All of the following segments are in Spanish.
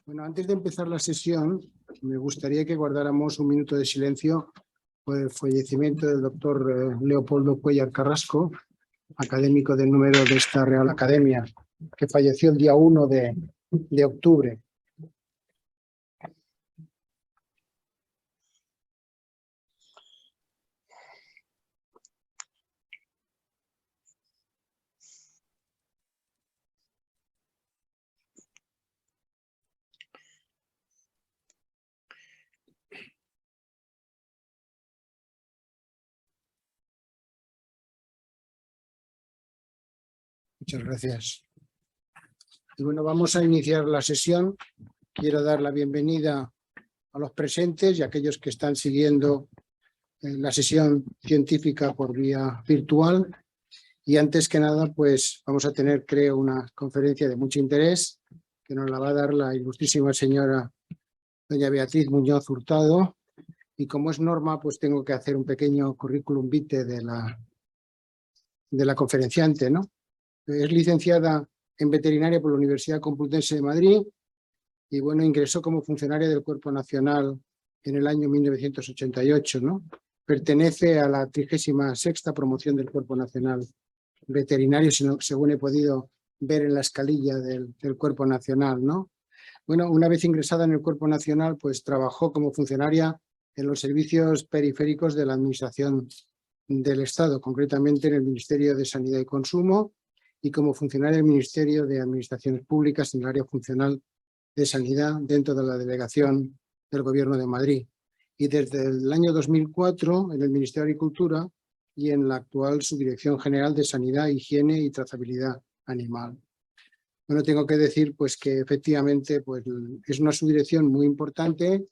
Bueno, antes de empezar la sesión, me gustaría que guardáramos un minuto de silencio por el fallecimiento del doctor Leopoldo Cuéllar Carrasco, académico de número de esta Real Academia, que falleció el día 1 de octubre. Muchas gracias. Y bueno, vamos a iniciar la sesión. Quiero dar la bienvenida a los presentes y a aquellos que están siguiendo la sesión científica por vía virtual. Y antes que nada, pues vamos a tener, creo, una conferencia de mucho interés que nos la va a dar la ilustrísima señora doña Beatriz Muñoz Hurtado. Y como es norma, pues tengo que hacer un pequeño currículum vitae de la conferenciante, ¿no? Es licenciada en veterinaria por la Universidad Complutense de Madrid y bueno, ingresó como funcionaria del Cuerpo Nacional en el año 1988, ¿no? Pertenece a la 36ª promoción del Cuerpo Nacional Veterinario, según he podido ver en la escalilla del Cuerpo Nacional, ¿no? Bueno, una vez ingresada en el Cuerpo Nacional, pues trabajó como funcionaria en los servicios periféricos de la Administración del Estado, concretamente en el Ministerio de Sanidad y Consumo, y como funcionaria del Ministerio de Administraciones Públicas en el área funcional de Sanidad dentro de la delegación del Gobierno de Madrid. Y desde el año 2004 en el Ministerio de Agricultura y en la actual Subdirección General de Sanidad, Higiene y Trazabilidad Animal. Bueno, tengo que decir pues que efectivamente pues, es una subdirección muy importante,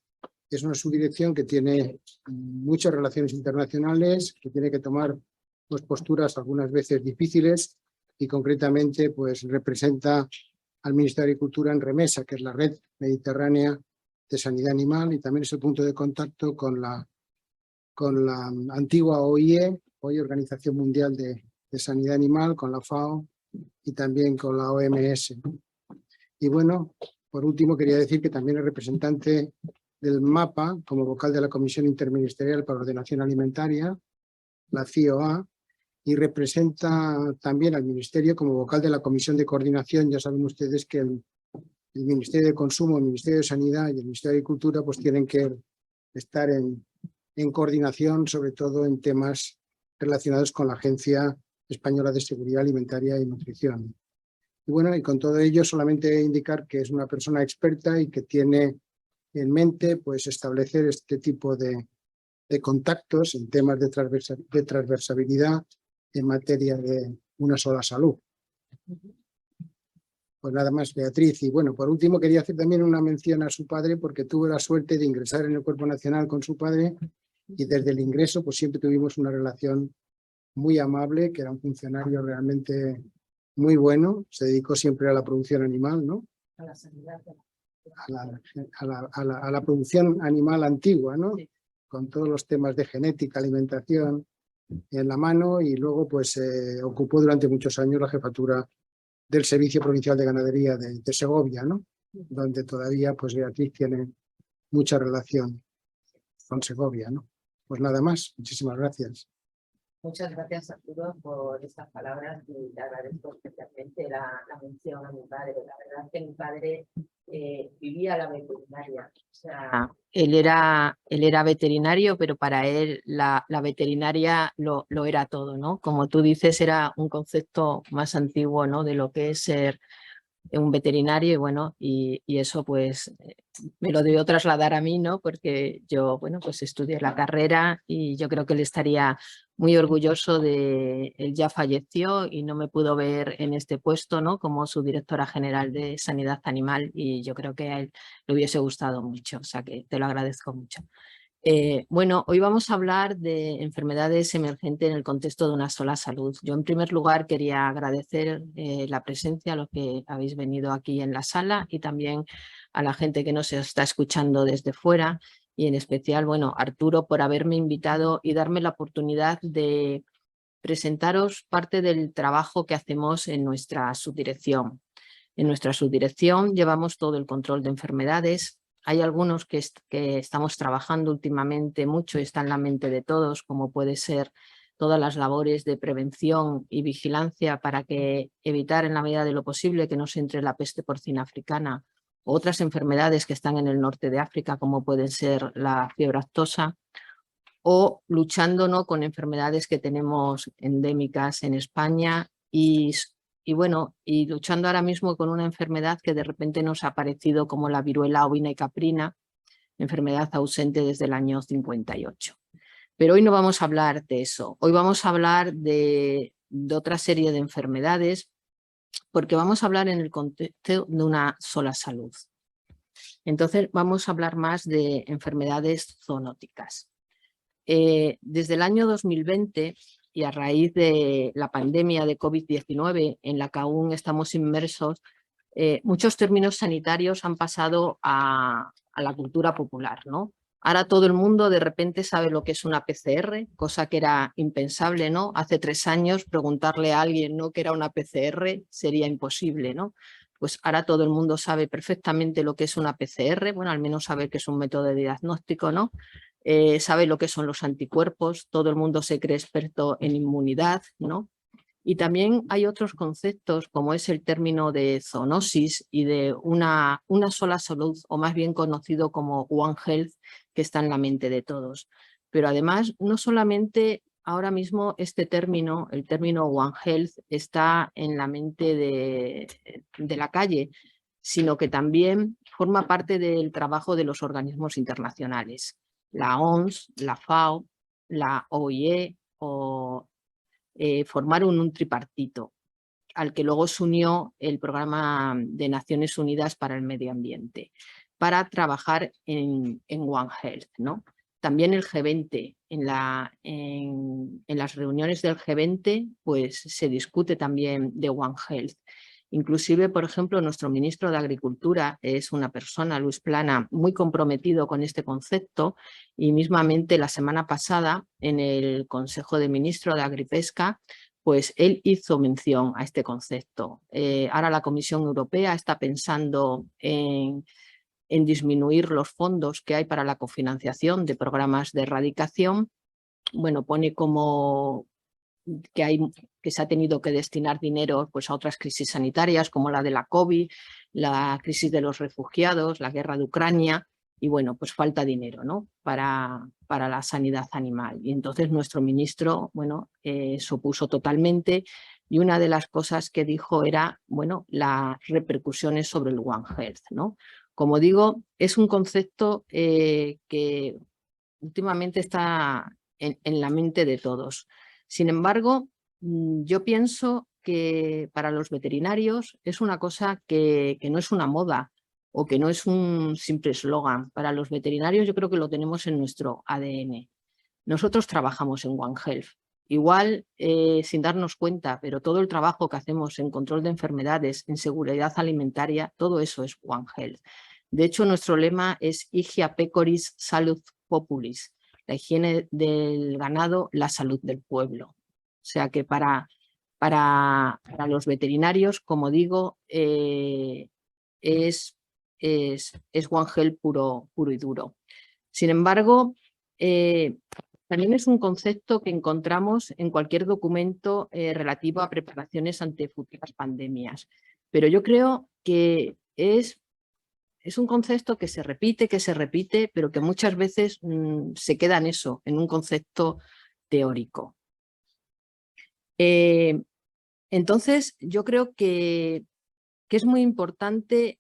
es una subdirección que tiene muchas relaciones internacionales, que tiene que tomar pues, posturas algunas veces difíciles, y concretamente pues representa al Ministerio de Agricultura en REMESA, que es la Red Mediterránea de Sanidad Animal, y también es el punto de contacto con la antigua OIE, hoy Organización Mundial de Sanidad Animal, con la FAO y también con la OMS. Y bueno, por último quería decir que también es representante del MAPA como vocal de la Comisión Interministerial para Ordenación Alimentaria, la CIOA, y representa también al Ministerio como vocal de la Comisión de Coordinación. Ya saben ustedes que el Ministerio de Consumo, el Ministerio de Sanidad y el Ministerio de Agricultura pues tienen que estar en coordinación, sobre todo en temas relacionados con la Agencia Española de Seguridad Alimentaria y Nutrición. Y bueno, y con todo ello solamente indicar que es una persona experta y que tiene en mente pues establecer este tipo de contactos en temas de transversalidad en materia de una sola salud. Pues nada más, Beatriz. Y bueno, por último quería hacer también una mención a su padre, porque tuve la suerte de ingresar en el Cuerpo Nacional con su padre y desde el ingreso pues siempre tuvimos una relación muy amable, que era un funcionario realmente muy bueno, se dedicó siempre a la producción animal, ¿no? A la sanidad. A la producción animal antigua, ¿no? Sí. Con todos los temas de genética, alimentación en la mano, y luego pues ocupó durante muchos años la jefatura del Servicio Provincial de Ganadería de Segovia, ¿no? Donde todavía pues Beatriz tiene mucha relación con Segovia, ¿no? Pues nada más, muchísimas gracias. Muchas gracias, Arturo, por estas palabras, y le agradezco especialmente la mención a mi padre. La verdad es que mi padre vivía la veterinaria. O sea, él era veterinario, pero para él la veterinaria lo era todo, ¿no? Como tú dices, era un concepto más antiguo, ¿no? De lo que es ser un veterinario, y bueno, y eso pues me lo debió trasladar a mí, ¿no? Porque yo, bueno, pues estudié la carrera y yo creo que él estaría muy orgulloso de... Él ya falleció y no me pudo ver en este puesto, ¿no? Como su directora general de Sanidad Animal, y yo creo que a él le hubiese gustado mucho, o sea que te lo agradezco mucho. Bueno, hoy vamos a hablar de enfermedades emergentes en el contexto de una sola salud. Yo en primer lugar quería agradecer la presencia a los que habéis venido aquí en la sala, y también a la gente que nos está escuchando desde fuera, y en especial, bueno, Arturo, por haberme invitado y darme la oportunidad de presentaros parte del trabajo que hacemos en nuestra subdirección. En nuestra subdirección llevamos todo el control de enfermedades. Hay algunos que estamos trabajando últimamente mucho y están en la mente de todos, como puede ser todas las labores de prevención y vigilancia para evitar en la medida de lo posible que nos entre la peste porcina africana o otras enfermedades que están en el norte de África, como pueden ser la fiebre aftosa, o luchando, ¿no?, con enfermedades que tenemos endémicas en España y luchando ahora mismo con una enfermedad que de repente nos ha aparecido como la viruela ovina y caprina, enfermedad ausente desde el año 58. Pero hoy no vamos a hablar de eso, hoy vamos a hablar de otra serie de enfermedades, porque vamos a hablar en el contexto de una sola salud. Entonces vamos a hablar más de enfermedades zoonóticas. Desde el año 2020 y a raíz de la pandemia de COVID-19 en la que aún estamos inmersos, muchos términos sanitarios han pasado a la cultura popular, ¿no? Ahora todo el mundo de repente sabe lo que es una PCR, cosa que era impensable, ¿no? Hace 3 años preguntarle a alguien, ¿no?, que era una PCR sería imposible, ¿no? Pues ahora todo el mundo sabe perfectamente lo que es una PCR, bueno, al menos sabe que es un método de diagnóstico, ¿no? Sabe lo que son los anticuerpos, todo el mundo se cree experto en inmunidad, ¿no? Y también hay otros conceptos como es el término de zoonosis y de una sola salud, o más bien conocido como One Health, que está en la mente de todos. Pero además, no solamente ahora mismo este término, el término One Health, está en la mente de la calle, sino que también forma parte del trabajo de los organismos internacionales. La OMS, la FAO, la OIE formaron un tripartito al que luego se unió el Programa de Naciones Unidas para el Medio Ambiente para trabajar en One Health, ¿no? También el G20, en las reuniones del G20 pues se discute también de One Health. Inclusive, por ejemplo, nuestro ministro de Agricultura es una persona, Luis Plana, muy comprometido con este concepto y mismamente la semana pasada en el Consejo de Ministros de Agripesca, pues él hizo mención a este concepto. Ahora la Comisión Europea está pensando en disminuir los fondos que hay para la cofinanciación de programas de erradicación. Bueno, pone como que se ha tenido que destinar dinero pues, a otras crisis sanitarias como la de la COVID, la crisis de los refugiados, la guerra de Ucrania, y bueno, pues falta dinero, ¿no?, para la sanidad animal. Y entonces nuestro ministro, bueno, se opuso totalmente, y una de las cosas que dijo era, bueno, las repercusiones sobre el One Health, ¿no? Como digo, es un concepto que últimamente está en la mente de todos. Sin embargo, yo pienso que para los veterinarios es una cosa que no es una moda o que no es un simple eslogan. Para los veterinarios yo creo que lo tenemos en nuestro ADN. Nosotros trabajamos en One Health. Igual sin darnos cuenta, pero todo el trabajo que hacemos en control de enfermedades, en seguridad alimentaria, todo eso es One Health. De hecho, nuestro lema es Hygiene Pecoris Salud Populis, la higiene del ganado, la salud del pueblo. O sea que para los veterinarios, como digo, es One Health puro y duro. Sin embargo, también es un concepto que encontramos en cualquier documento relativo a preparaciones ante futuras pandemias. Pero yo creo que es un concepto que se repite, pero que muchas veces se queda en eso, en un concepto teórico. Entonces, yo creo que es muy importante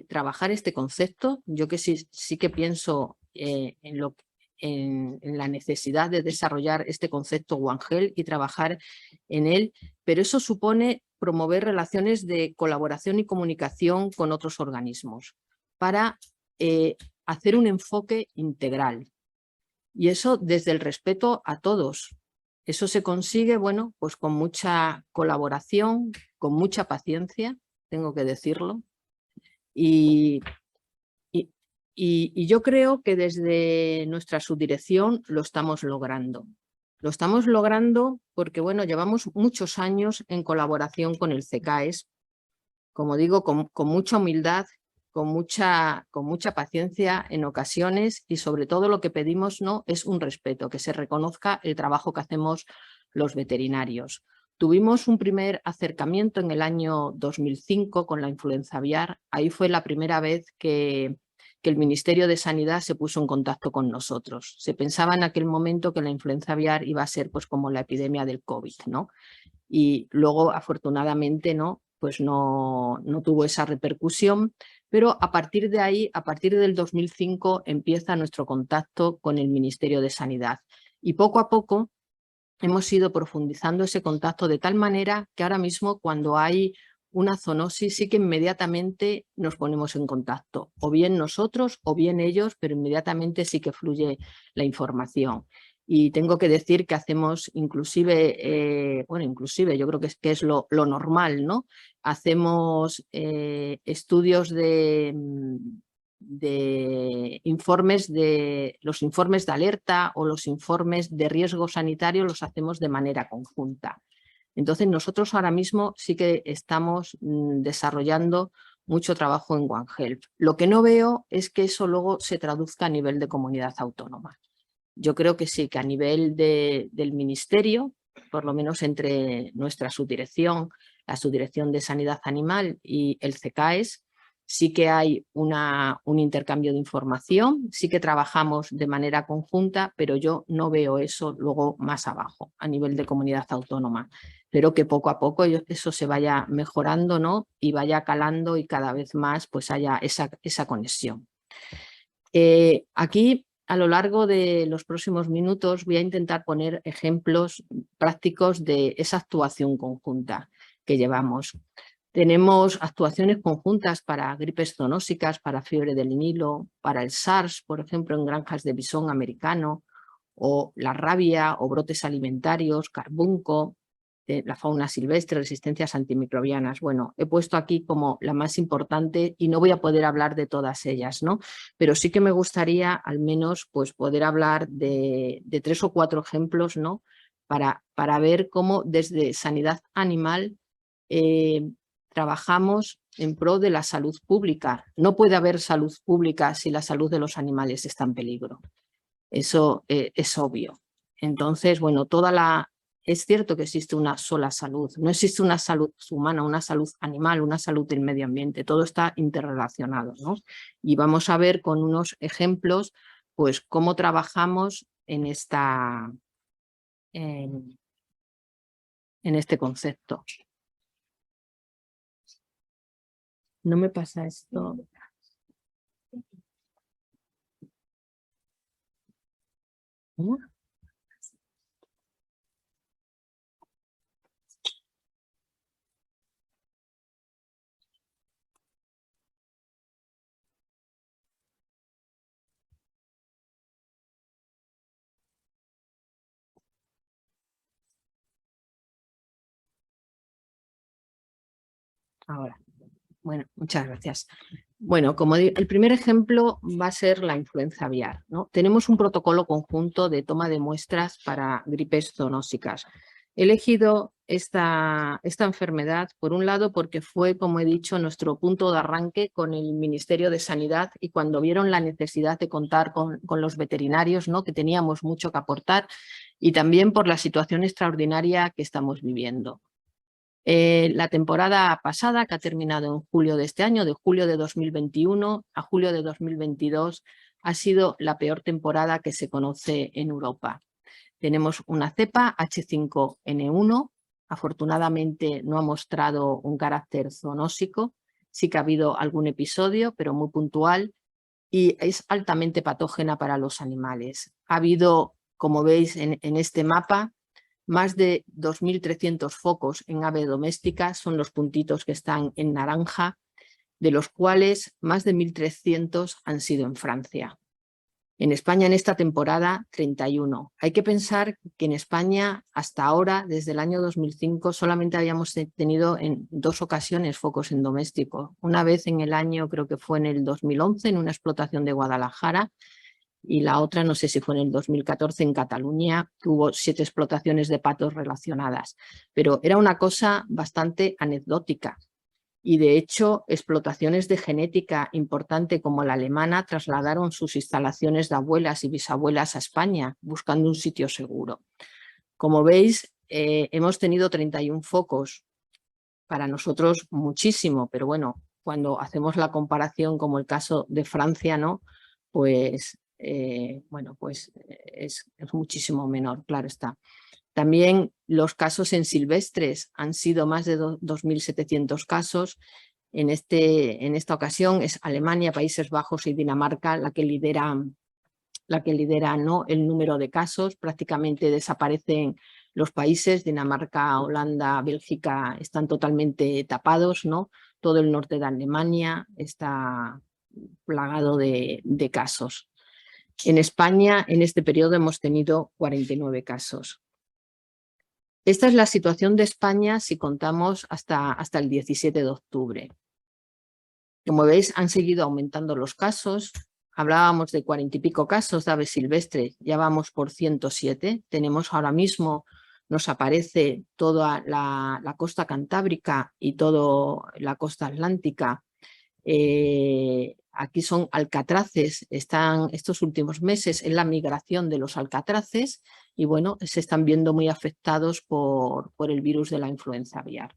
trabajar este concepto. Yo que sí que pienso en la necesidad de desarrollar este concepto One Health y trabajar en él, pero eso supone promover relaciones de colaboración y comunicación con otros organismos para hacer un enfoque integral. Y eso desde el respeto a todos. Eso se consigue, bueno, pues con mucha colaboración, con mucha paciencia, tengo que decirlo. Y yo creo que desde nuestra subdirección lo estamos logrando. Lo estamos logrando porque, bueno, llevamos muchos años en colaboración con el CECAES como digo, con mucha humildad, con mucha paciencia en ocasiones, y sobre todo lo que pedimos, ¿no?, es un respeto, que se reconozca el trabajo que hacemos los veterinarios. Tuvimos un primer acercamiento en el año 2005 con la influenza aviar. Ahí fue la primera vez que el Ministerio de Sanidad se puso en contacto con nosotros. Se pensaba en aquel momento que la influenza aviar iba a ser pues como la epidemia del COVID, ¿no? Y luego, afortunadamente, pues no tuvo esa repercusión, pero a partir de ahí, a partir del 2005, empieza nuestro contacto con el Ministerio de Sanidad. Y poco a poco hemos ido profundizando ese contacto de tal manera que ahora mismo, cuando hay una zoonosis, sí que inmediatamente nos ponemos en contacto, o bien nosotros o bien ellos, pero inmediatamente sí que fluye la información. Y tengo que decir que hacemos inclusive, inclusive yo creo que es lo normal, ¿no? Hacemos estudios de informes los informes de alerta o los informes de riesgo sanitario los hacemos de manera conjunta. Entonces nosotros ahora mismo sí que estamos desarrollando mucho trabajo en One Health. Lo que no veo es que eso luego se traduzca a nivel de comunidad autónoma. Yo creo que sí, que a nivel del ministerio, por lo menos entre nuestra subdirección, la Subdirección de Sanidad Animal y el CECAES, sí que hay un intercambio de información, sí que trabajamos de manera conjunta, pero yo no veo eso luego más abajo, a nivel de comunidad autónoma. Espero que poco a poco eso se vaya mejorando, ¿no?, y vaya calando y cada vez más pues haya esa conexión. Aquí, a lo largo de los próximos minutos, voy a intentar poner ejemplos prácticos de esa actuación conjunta que llevamos. Tenemos actuaciones conjuntas para gripes zoonósicas, para fiebre del Nilo, para el SARS, por ejemplo, en granjas de bisón americano, o la rabia o brotes alimentarios, carbunco, la fauna silvestre, resistencias antimicrobianas. Bueno, he puesto aquí como la más importante y no voy a poder hablar de todas ellas, ¿no? Pero sí que me gustaría al menos pues poder hablar de 3 o 4 ejemplos, ¿no?, para ver cómo desde sanidad animal trabajamos en pro de la salud pública. No puede haber salud pública si la salud de los animales está en peligro. Eso es obvio. Entonces, bueno, es cierto que existe una sola salud. No existe una salud humana, una salud animal, una salud del medio ambiente. Todo está interrelacionado, ¿no? Y vamos a ver con unos ejemplos pues cómo trabajamos en este concepto. No me pasa esto. ¿Cómo? Ahora. Bueno, muchas gracias. Bueno, como digo, el primer ejemplo va a ser la influenza aviar, ¿no? Tenemos un protocolo conjunto de toma de muestras para gripes zoonósicas. He elegido esta enfermedad, por un lado, porque fue, como he dicho, nuestro punto de arranque con el Ministerio de Sanidad, y cuando vieron la necesidad de contar con los veterinarios, ¿no?, que teníamos mucho que aportar, y también por la situación extraordinaria que estamos viviendo. La temporada pasada, que ha terminado en julio de este año, de julio de 2021 a julio de 2022, ha sido la peor temporada que se conoce en Europa. Tenemos una cepa H5N1, afortunadamente no ha mostrado un carácter zoonósico, sí que ha habido algún episodio, pero muy puntual, y es altamente patógena para los animales. Ha habido, como veis en este mapa, más de 2.300 focos en ave doméstica, son los puntitos que están en naranja, de los cuales más de 1.300 han sido en Francia. En España en esta temporada 31. Hay que pensar que en España hasta ahora, desde el año 2005, solamente habíamos tenido en 2 ocasiones focos en doméstico. Una vez en el año, creo que fue en el 2011, en una explotación de Guadalajara, y la otra no sé si fue en el 2014 en Cataluña, que hubo 7 explotaciones de patos relacionadas. Pero era una cosa bastante anecdótica. Y de hecho, explotaciones de genética importante como la alemana trasladaron sus instalaciones de abuelas y bisabuelas a España, buscando un sitio seguro. Como veis, hemos tenido 31 focos. Para nosotros muchísimo, pero bueno, cuando hacemos la comparación como el caso de Francia, ¿no? Pues, bueno, pues es muchísimo menor, claro está. También los casos en silvestres han sido más de 2.700 casos. En esta ocasión es Alemania, Países Bajos y Dinamarca la que lidera, ¿no? El número de casos. Prácticamente desaparecen los países, Dinamarca, Holanda, Bélgica están totalmente tapados, ¿no? Todo el norte de Alemania está plagado de casos. En España, en este periodo hemos tenido 49 casos. Esta es la situación de España si contamos hasta el 17 de octubre. Como veis, han seguido aumentando los casos. Hablábamos de 40 y pico casos de aves silvestres, ya vamos por 107. Tenemos ahora mismo, nos aparece toda la costa cantábrica y toda la costa atlántica. Aquí son alcatraces, están estos últimos meses en la migración de los alcatraces y bueno, se están viendo muy afectados por el virus de la influenza aviar.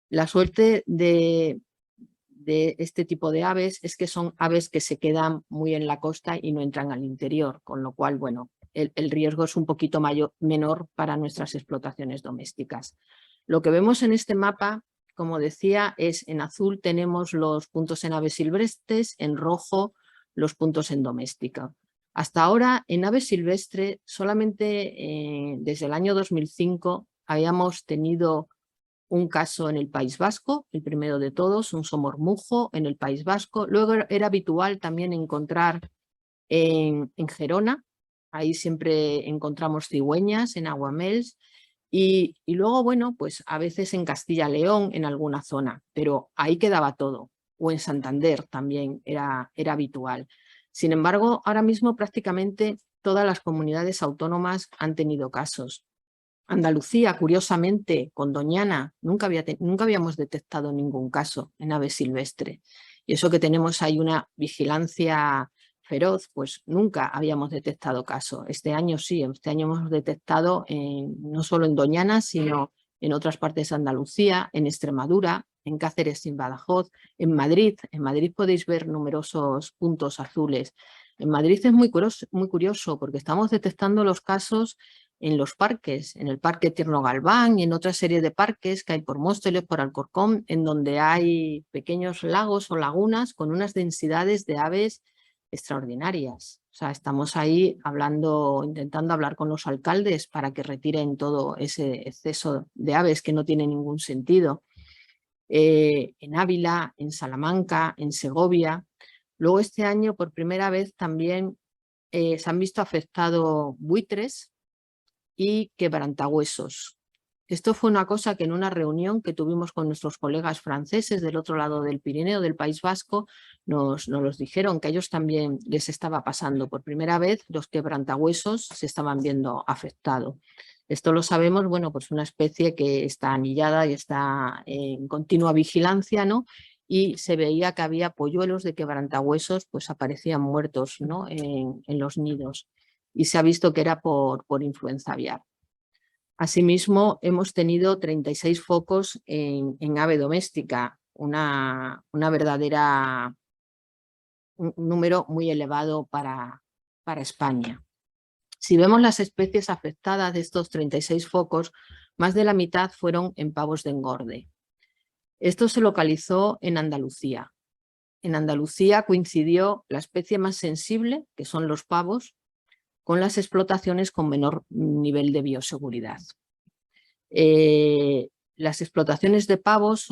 La suerte de este tipo de aves es que son aves que se quedan muy en la costa y no entran al interior, con lo cual, bueno, el riesgo es un poquito menor para nuestras explotaciones domésticas. Lo que vemos en este mapa, como decía, es en azul tenemos los puntos en aves silvestres, en rojo los puntos en doméstica. Hasta ahora en aves silvestre solamente desde el año 2005 habíamos tenido un caso en el País Vasco, el primero de todos, un somormujo en el País Vasco. Luego era habitual también encontrar en Gerona, ahí siempre encontramos cigüeñas, en Aguamels, y luego, bueno, pues a veces en Castilla-León, en alguna zona, pero ahí quedaba todo, o en Santander también era habitual. Sin embargo, ahora mismo prácticamente todas las comunidades autónomas han tenido casos. Andalucía, curiosamente, con Doñana, nunca habíamos detectado ningún caso en ave silvestre. Y eso que tenemos ahí una vigilancia feroz, pues nunca habíamos detectado caso. Este año sí, este año hemos detectado no solo en Doñana, sino en otras partes de Andalucía, en Extremadura, en Cáceres y en Badajoz, en Madrid. En Madrid podéis ver numerosos puntos azules. En Madrid es muy curioso porque estamos detectando los casos en los parques, en el Parque Tierno Galván y en otra serie de parques que hay por Móstoles, por Alcorcón, en donde hay pequeños lagos o lagunas con unas densidades de aves extraordinarias. O sea, estamos ahí intentando hablar con los alcaldes para que retiren todo ese exceso de aves que no tiene ningún sentido. En Ávila, en Salamanca, en Segovia. Luego este año, por primera vez, también se han visto afectados buitres y quebrantahuesos. Esto fue una cosa que en una reunión que tuvimos con nuestros colegas franceses del otro lado del Pirineo, del País Vasco, nos los dijeron que a ellos también les estaba pasando. Por primera vez los quebrantahuesos se estaban viendo afectados. Esto lo sabemos, bueno, pues una especie que está anillada y está en continua vigilancia, ¿no? Y se veía que había polluelos de quebrantahuesos, pues aparecían muertos, ¿no? en los nidos. Y se ha visto que era por influenza aviar. Asimismo, hemos tenido 36 focos en ave doméstica, un número muy elevado para España. Si vemos las especies afectadas de estos 36 focos, más de la mitad fueron en pavos de engorde. Esto se localizó en Andalucía. En Andalucía coincidió la especie más sensible, que son los pavos, con las explotaciones con menor nivel de bioseguridad. Las explotaciones de pavos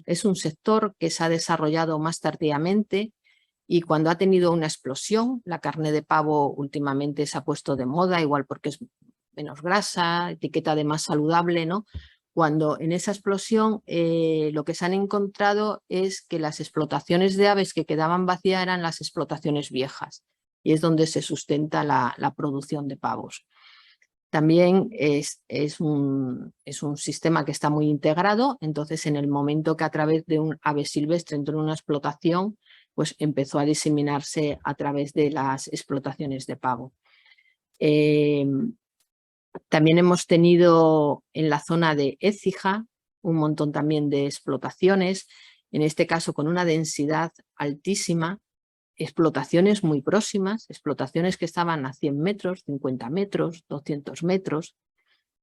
es un sector que se ha desarrollado más tardíamente y cuando ha tenido una explosión, la carne de pavo últimamente se ha puesto de moda, igual porque es menos grasa, etiqueta de más saludable, ¿no? Cuando en esa explosión lo que se han encontrado es que las explotaciones de aves que quedaban vacías eran las explotaciones viejas y es donde se sustenta la producción de pavos. También es un sistema que está muy integrado, entonces en el momento que a través de un ave silvestre entró en una explotación, pues empezó a diseminarse a través de las explotaciones de pavo. También hemos tenido en la zona de Écija un montón también de explotaciones, en este caso con una densidad altísima, explotaciones muy próximas, explotaciones que estaban a 100 metros, 50 metros, 200 metros,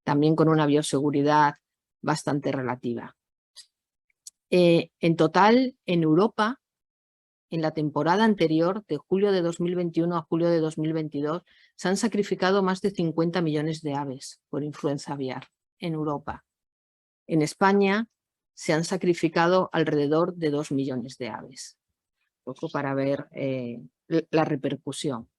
también con una bioseguridad bastante relativa. En total, en Europa, en la temporada anterior, de julio de 2021 a julio de 2022, se han sacrificado más de 50 millones de aves por influenza aviar en Europa. En España se han sacrificado alrededor de 2 millones de aves. Un poco para ver la repercusión.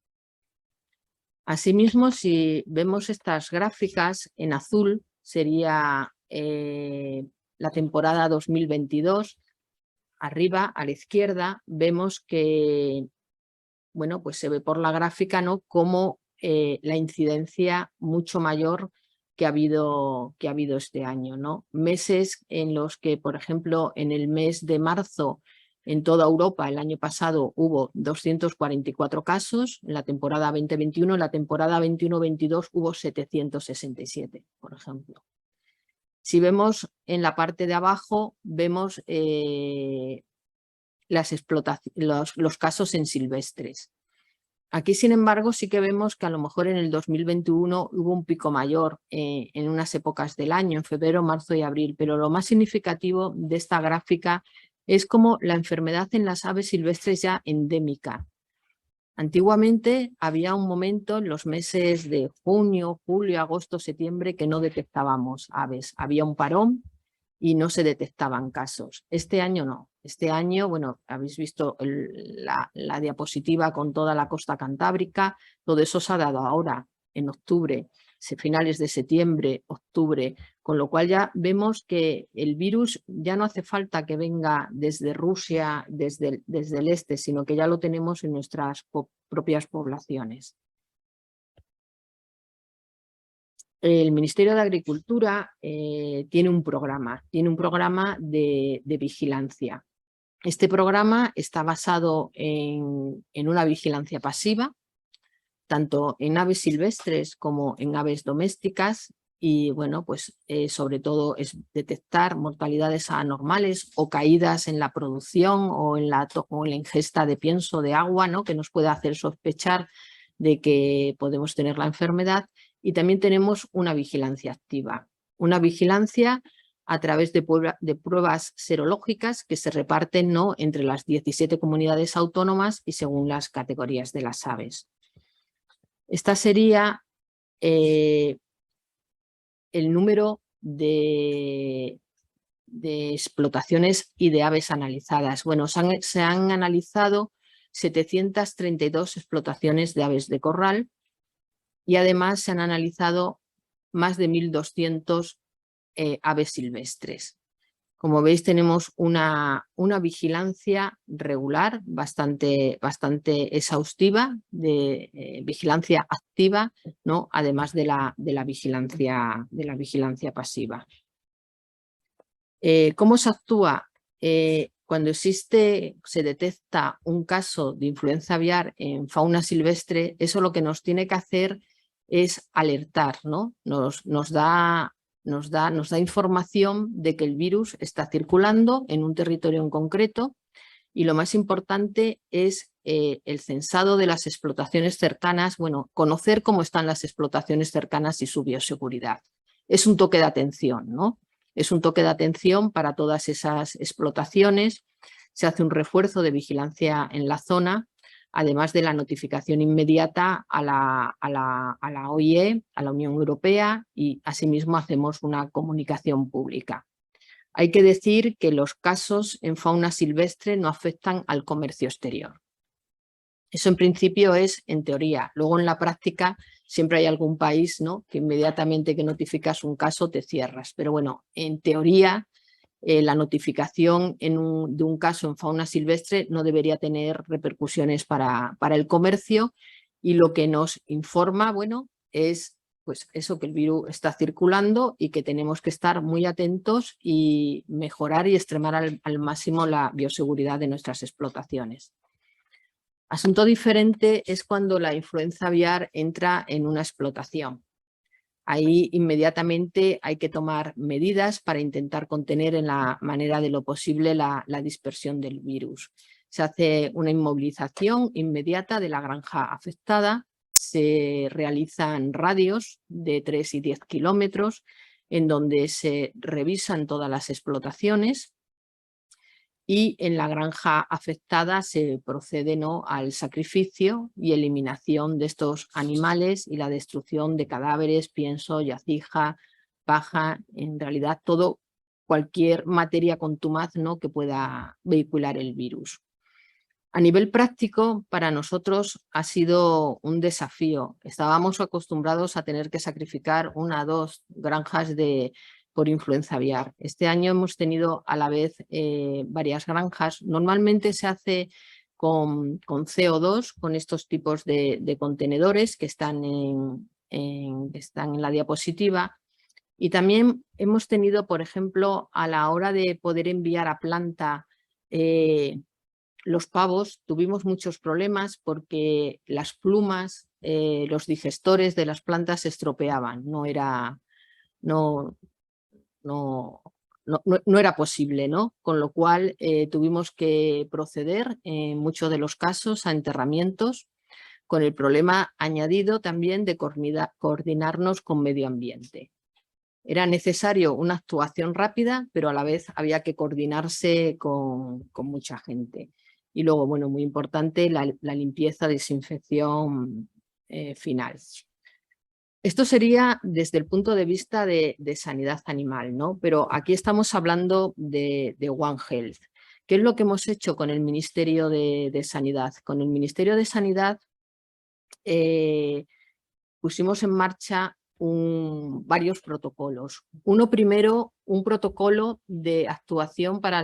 Asimismo, si vemos estas gráficas, en azul sería la temporada 2022. Arriba, a la izquierda, vemos que, bueno, pues se ve por la gráfica, ¿no?, como la incidencia mucho mayor que ha habido este año, ¿no? Meses en los que, por ejemplo, en el mes de marzo, en toda Europa, el año pasado hubo 244 casos, en la temporada 2021, en la temporada 21-22 hubo 767, por ejemplo. Si vemos en la parte de abajo, vemos los casos en silvestres. Aquí, sin embargo, sí que vemos que a lo mejor en el 2021 hubo un pico mayor en unas épocas del año, en febrero, marzo y abril, pero lo más significativo de esta gráfica es como la enfermedad en las aves silvestres ya endémica. Antiguamente había un momento en los meses de junio, julio, agosto, septiembre que no detectábamos aves. Había un parón y no se detectaban casos. Este año no. Este año, bueno, habéis visto la diapositiva con toda la costa cantábrica. Todo eso se ha dado ahora, en octubre, finales de septiembre, octubre, con lo cual ya vemos que el virus ya no hace falta que venga desde Rusia, desde el este, sino que ya lo tenemos en nuestras propias poblaciones. El Ministerio de Agricultura tiene un programa de vigilancia. Este programa está basado en una vigilancia pasiva, tanto en aves silvestres como en aves domésticas, y bueno, pues sobre todo es detectar mortalidades anormales o caídas en la producción o en la ingesta de pienso de agua, ¿no?, que nos puede hacer sospechar de que podemos tener la enfermedad. Y también tenemos una vigilancia activa, una vigilancia a través de pruebas serológicas que se reparten, ¿no?, entre las 17 comunidades autónomas y según las categorías de las aves. Esta sería el número de explotaciones y de aves analizadas. Bueno, se han analizado 732 explotaciones de aves de corral y además se han analizado más de 1.200 aves silvestres. Como veis, tenemos una vigilancia regular, bastante exhaustiva, de vigilancia activa, ¿no?, además de la vigilancia pasiva. ¿Cómo se actúa? Cuando se detecta un caso de influenza aviar en fauna silvestre, eso lo que nos tiene que hacer es alertar, ¿no? Nos da información de que el virus está circulando en un territorio en concreto, y lo más importante es el censado de las explotaciones cercanas, bueno, conocer cómo están las explotaciones cercanas y su bioseguridad. Es un toque de atención, ¿no? Es un toque de atención para todas esas explotaciones. Se hace un refuerzo de vigilancia en la zona, además de la notificación inmediata a la OIE, a la Unión Europea, y asimismo hacemos una comunicación pública. Hay que decir que los casos en fauna silvestre no afectan al comercio exterior. Eso en principio es en teoría. Luego en la práctica siempre hay algún país, ¿no?, que inmediatamente que notificas un caso te cierras. Pero bueno, en teoría la notificación de un caso en fauna silvestre no debería tener repercusiones para el comercio, y lo que nos informa, bueno, es pues eso, que el virus está circulando y que tenemos que estar muy atentos y mejorar y extremar al máximo la bioseguridad de nuestras explotaciones. Asunto diferente es cuando la influenza aviar entra en una explotación. Ahí inmediatamente hay que tomar medidas para intentar contener en la manera de lo posible la dispersión del virus. Se hace una inmovilización inmediata de la granja afectada, se realizan radios de 3 y 10 kilómetros en donde se revisan todas las explotaciones y en la granja afectada se procede, ¿no?, al sacrificio y eliminación de estos animales y la destrucción de cadáveres, pienso, yacija, paja, en realidad todo, cualquier materia contumaz, ¿no?, que pueda vehicular el virus. A nivel práctico, para nosotros ha sido un desafío. Estábamos acostumbrados a tener que sacrificar 1 o 2 granjas por influenza aviar. Este año hemos tenido a la vez varias granjas. Normalmente se hace con CO2, con estos tipos de contenedores que están en la diapositiva. Y también hemos tenido, por ejemplo, a la hora de poder enviar a planta los pavos, tuvimos muchos problemas porque las plumas, los digestores de las plantas se estropeaban. No era posible, ¿no? Con lo cual tuvimos que proceder en muchos de los casos a enterramientos, con el problema añadido también de coordinarnos con medio ambiente. Era necesario una actuación rápida, pero a la vez había que coordinarse con mucha gente. Y luego, bueno, muy importante, la limpieza, desinfección final. Esto sería desde el punto de vista de sanidad animal, ¿no? Pero aquí estamos hablando de One Health. ¿Qué es lo que hemos hecho con el Ministerio de Sanidad? Con el Ministerio de Sanidad pusimos en marcha varios protocolos. Uno primero, un protocolo de actuación para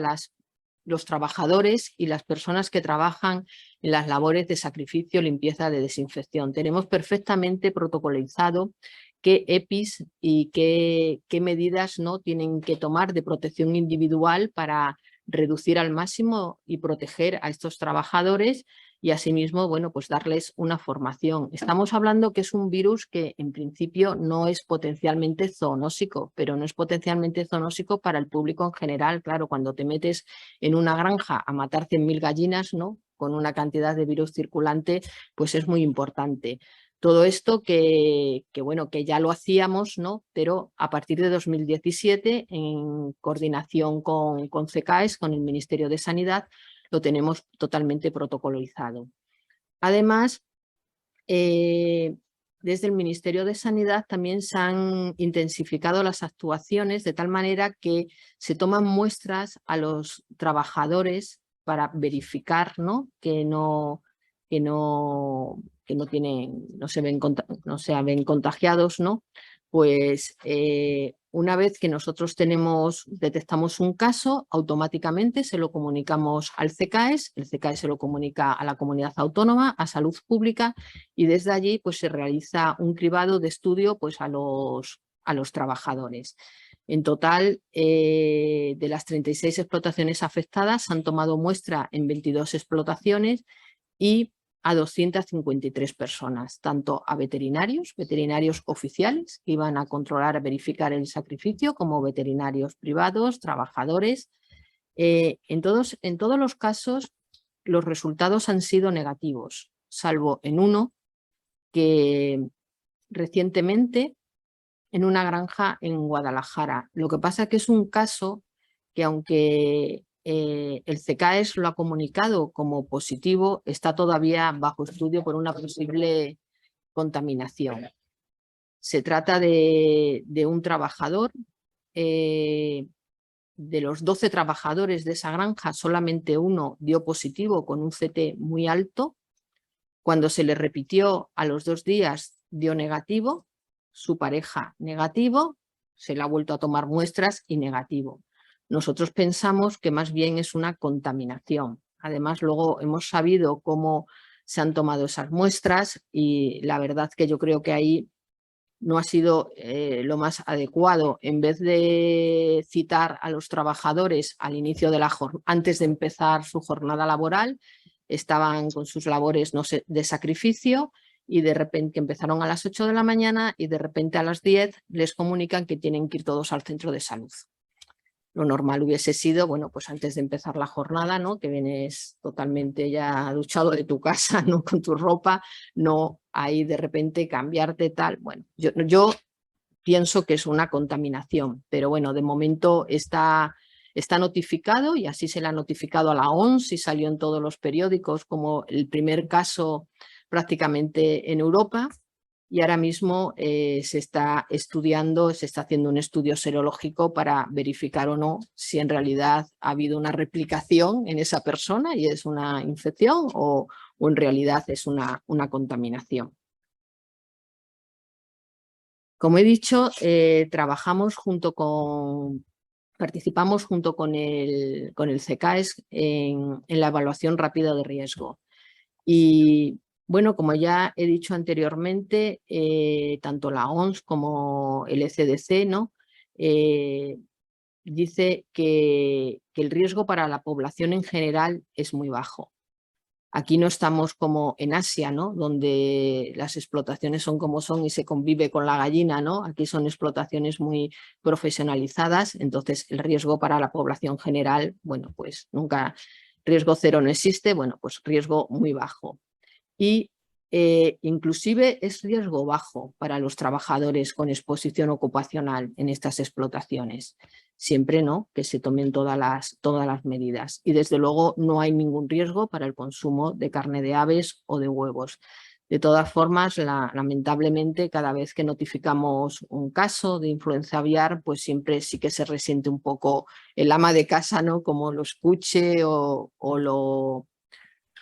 los trabajadores y las personas que trabajan en las labores de sacrificio, limpieza, de desinfección. Tenemos perfectamente protocolizado qué EPIs y qué medidas, ¿no?, tienen que tomar de protección individual para reducir al máximo y proteger a estos trabajadores y asimismo, bueno, pues darles una formación. Estamos hablando que es un virus que en principio no es potencialmente zoonósico, pero no es potencialmente zoonósico para el público en general. Claro, cuando te metes en una granja a matar 100.000 gallinas, ¿no?, con una cantidad de virus circulante, pues es muy importante. Todo esto bueno, que ya lo hacíamos, ¿no?, pero a partir de 2017, en coordinación con CECAES, con el Ministerio de Sanidad, lo tenemos totalmente protocolizado. Además, desde el Ministerio de Sanidad también se han intensificado las actuaciones de tal manera que se toman muestras a los trabajadores para verificar, ¿no?, que no se ven contagiados, ¿no? Pues una vez que nosotros detectamos un caso, automáticamente se lo comunicamos al CECAES, el CECAES se lo comunica a la comunidad autónoma, a Salud Pública, y desde allí pues se realiza un cribado de estudio pues a los trabajadores. En total, de las 36 explotaciones afectadas, se han tomado muestra en 22 explotaciones y a 253 personas, tanto a veterinarios oficiales que iban a controlar, a verificar el sacrificio, como veterinarios privados, trabajadores. En todos los casos los resultados han sido negativos, salvo en uno que recientemente en una granja en Guadalajara. Lo que pasa es que es un caso que, aunque el CECAES lo ha comunicado como positivo, está todavía bajo estudio por una posible contaminación. Se trata de un trabajador. De los 12 trabajadores de esa granja, solamente uno dio positivo con un CT muy alto. Cuando se le repitió a los 2 días dio negativo, su pareja negativo, se le ha vuelto a tomar muestras y negativo. Nosotros pensamos que más bien es una contaminación. Además, luego hemos sabido cómo se han tomado esas muestras y la verdad que yo creo que ahí no ha sido lo más adecuado. En vez de citar a los trabajadores al inicio de antes de empezar su jornada laboral, estaban con sus labores de sacrificio y de repente empezaron a las 8 de la mañana y de repente a las 10 les comunican que tienen que ir todos al centro de salud. Lo normal hubiese sido, bueno, pues antes de empezar la jornada, ¿no? Que vienes totalmente ya duchado de tu casa, ¿no? Con tu ropa, no ahí de repente cambiarte tal. Bueno, yo pienso que es una contaminación, pero bueno, de momento está notificado y así se le ha notificado a la OMS y salió en todos los periódicos como el primer caso prácticamente en Europa. Y ahora mismo se está estudiando, se está haciendo un estudio serológico para verificar o no si en realidad ha habido una replicación en esa persona y es una infección o en realidad es una contaminación. Como he dicho, participamos junto con el CECAES en la evaluación rápida de riesgo. Y bueno, como ya he dicho anteriormente, tanto la OMS como el ECDC, ¿no? Dice que el riesgo para la población en general es muy bajo. Aquí no estamos como en Asia, ¿no? Donde las explotaciones son como son y se convive con la gallina, ¿no? Aquí son explotaciones muy profesionalizadas, entonces el riesgo para la población general, bueno, pues nunca, riesgo cero no existe, bueno, pues riesgo muy bajo. Y inclusive es riesgo bajo para los trabajadores con exposición ocupacional en estas explotaciones. Siempre no, que se tomen todas las medidas. Y desde luego no hay ningún riesgo para el consumo de carne de aves o de huevos. De todas formas, lamentablemente, cada vez que notificamos un caso de influenza aviar, pues siempre sí que se resiente un poco el ama de casa, ¿no? Como lo escuche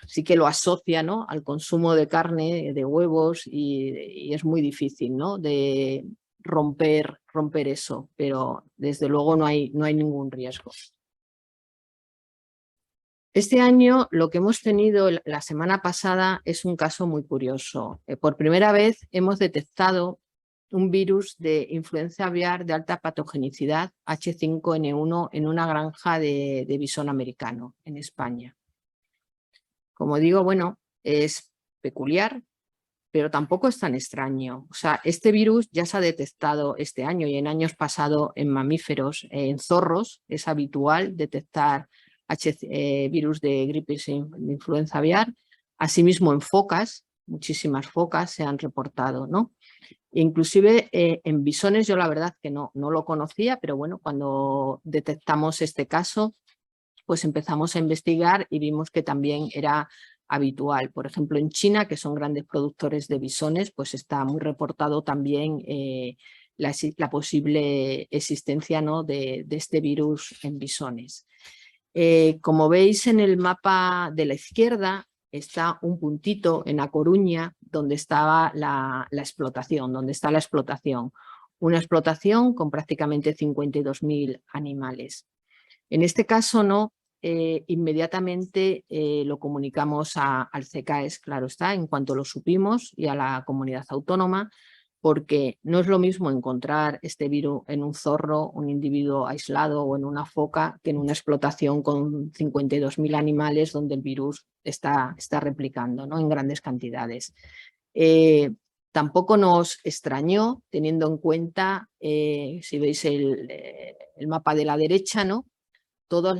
sí que lo asocia, ¿no? Al consumo de carne, de huevos y es muy difícil, ¿no? De romper eso, pero desde luego no hay ningún riesgo. Este año lo que hemos tenido la semana pasada es un caso muy curioso. Por primera vez hemos detectado un virus de influenza aviar de alta patogenicidad H5N1 en una granja de bisón americano en España. Como digo, bueno, es peculiar, pero tampoco es tan extraño. O sea, este virus ya se ha detectado este año y en años pasados en mamíferos, en zorros, es habitual detectar virus de gripe de influenza aviar. Asimismo en focas, muchísimas focas se han reportado, ¿no? Inclusive en bisones yo la verdad que no lo conocía, pero bueno, cuando detectamos este caso, pues empezamos a investigar y vimos que también era habitual. Por ejemplo, en China, que son grandes productores de bisones, pues está muy reportado también la posible existencia, ¿no? de este virus en bisones. Como veis en el mapa de la izquierda, está un puntito en A Coruña donde estaba la explotación, Una explotación con prácticamente 52.000 animales. En este caso no, inmediatamente lo comunicamos al CECAES, claro está, en cuanto lo supimos, y a la comunidad autónoma, porque no es lo mismo encontrar este virus en un zorro, un individuo aislado o en una foca, que en una explotación con 52.000 animales donde el virus está replicando, ¿no? En grandes cantidades. Tampoco nos extrañó, teniendo en cuenta, si veis el mapa de la derecha, ¿no? Todos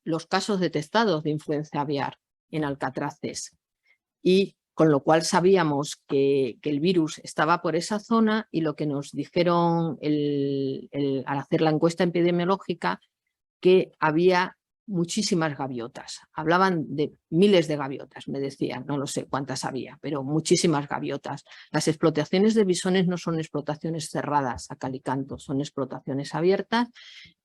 los casos detectados de influenza aviar en alcatraces, y con lo cual sabíamos que el virus estaba por esa zona, y lo que nos dijeron al hacer la encuesta epidemiológica, que había muchísimas gaviotas. Hablaban de miles de gaviotas, me decían, no lo sé cuántas había, pero muchísimas gaviotas. Las explotaciones de bisones no son explotaciones cerradas a cal y canto, son explotaciones abiertas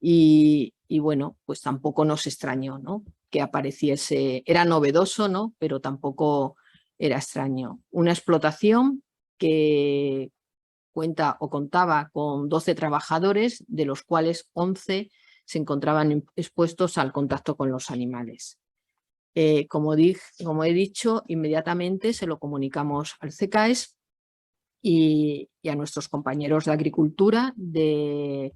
y bueno, pues tampoco nos extrañó, ¿no? Que apareciese, era novedoso, ¿no? Pero tampoco era extraño. Una explotación que contaba con 12 trabajadores, de los cuales 11 se encontraban expuestos al contacto con los animales. Como he dicho, inmediatamente se lo comunicamos al CECAES y a nuestros compañeros de Agricultura del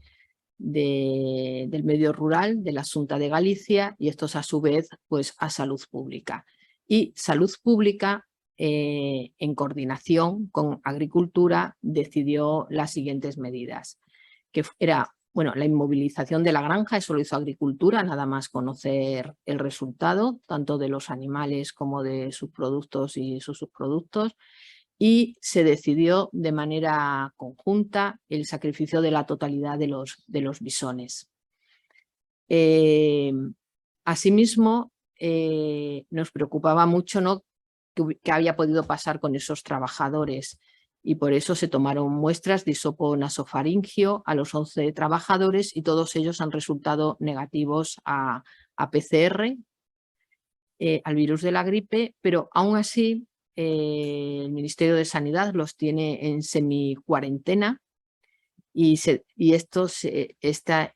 medio rural, de la Xunta de Galicia, y estos a su vez pues a Salud Pública. Y Salud Pública, en coordinación con Agricultura, decidió las siguientes medidas, que era, bueno, la inmovilización de la granja. Eso lo hizo Agricultura, nada más conocer el resultado, tanto de los animales como de sus productos y sus subproductos, y se decidió de manera conjunta el sacrificio de la totalidad de los bisones. Asimismo, nos preocupaba mucho, ¿no?, qué había podido pasar con esos trabajadores, y por eso se tomaron muestras de hisopo nasofaringio a los 11 trabajadores y todos ellos han resultado negativos a PCR, al virus de la gripe, pero aún así el Ministerio de Sanidad los tiene en semi-cuarentena y esta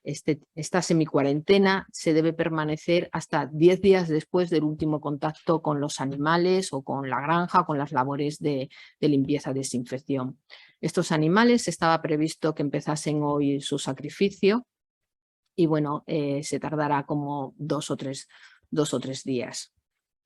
semi-cuarentena se debe permanecer hasta 10 días después del último contacto con los animales o con la granja, con las labores de limpieza, desinfección. Estos animales estaba previsto que empezasen hoy su sacrificio y bueno, se tardará como 2 o 3 días.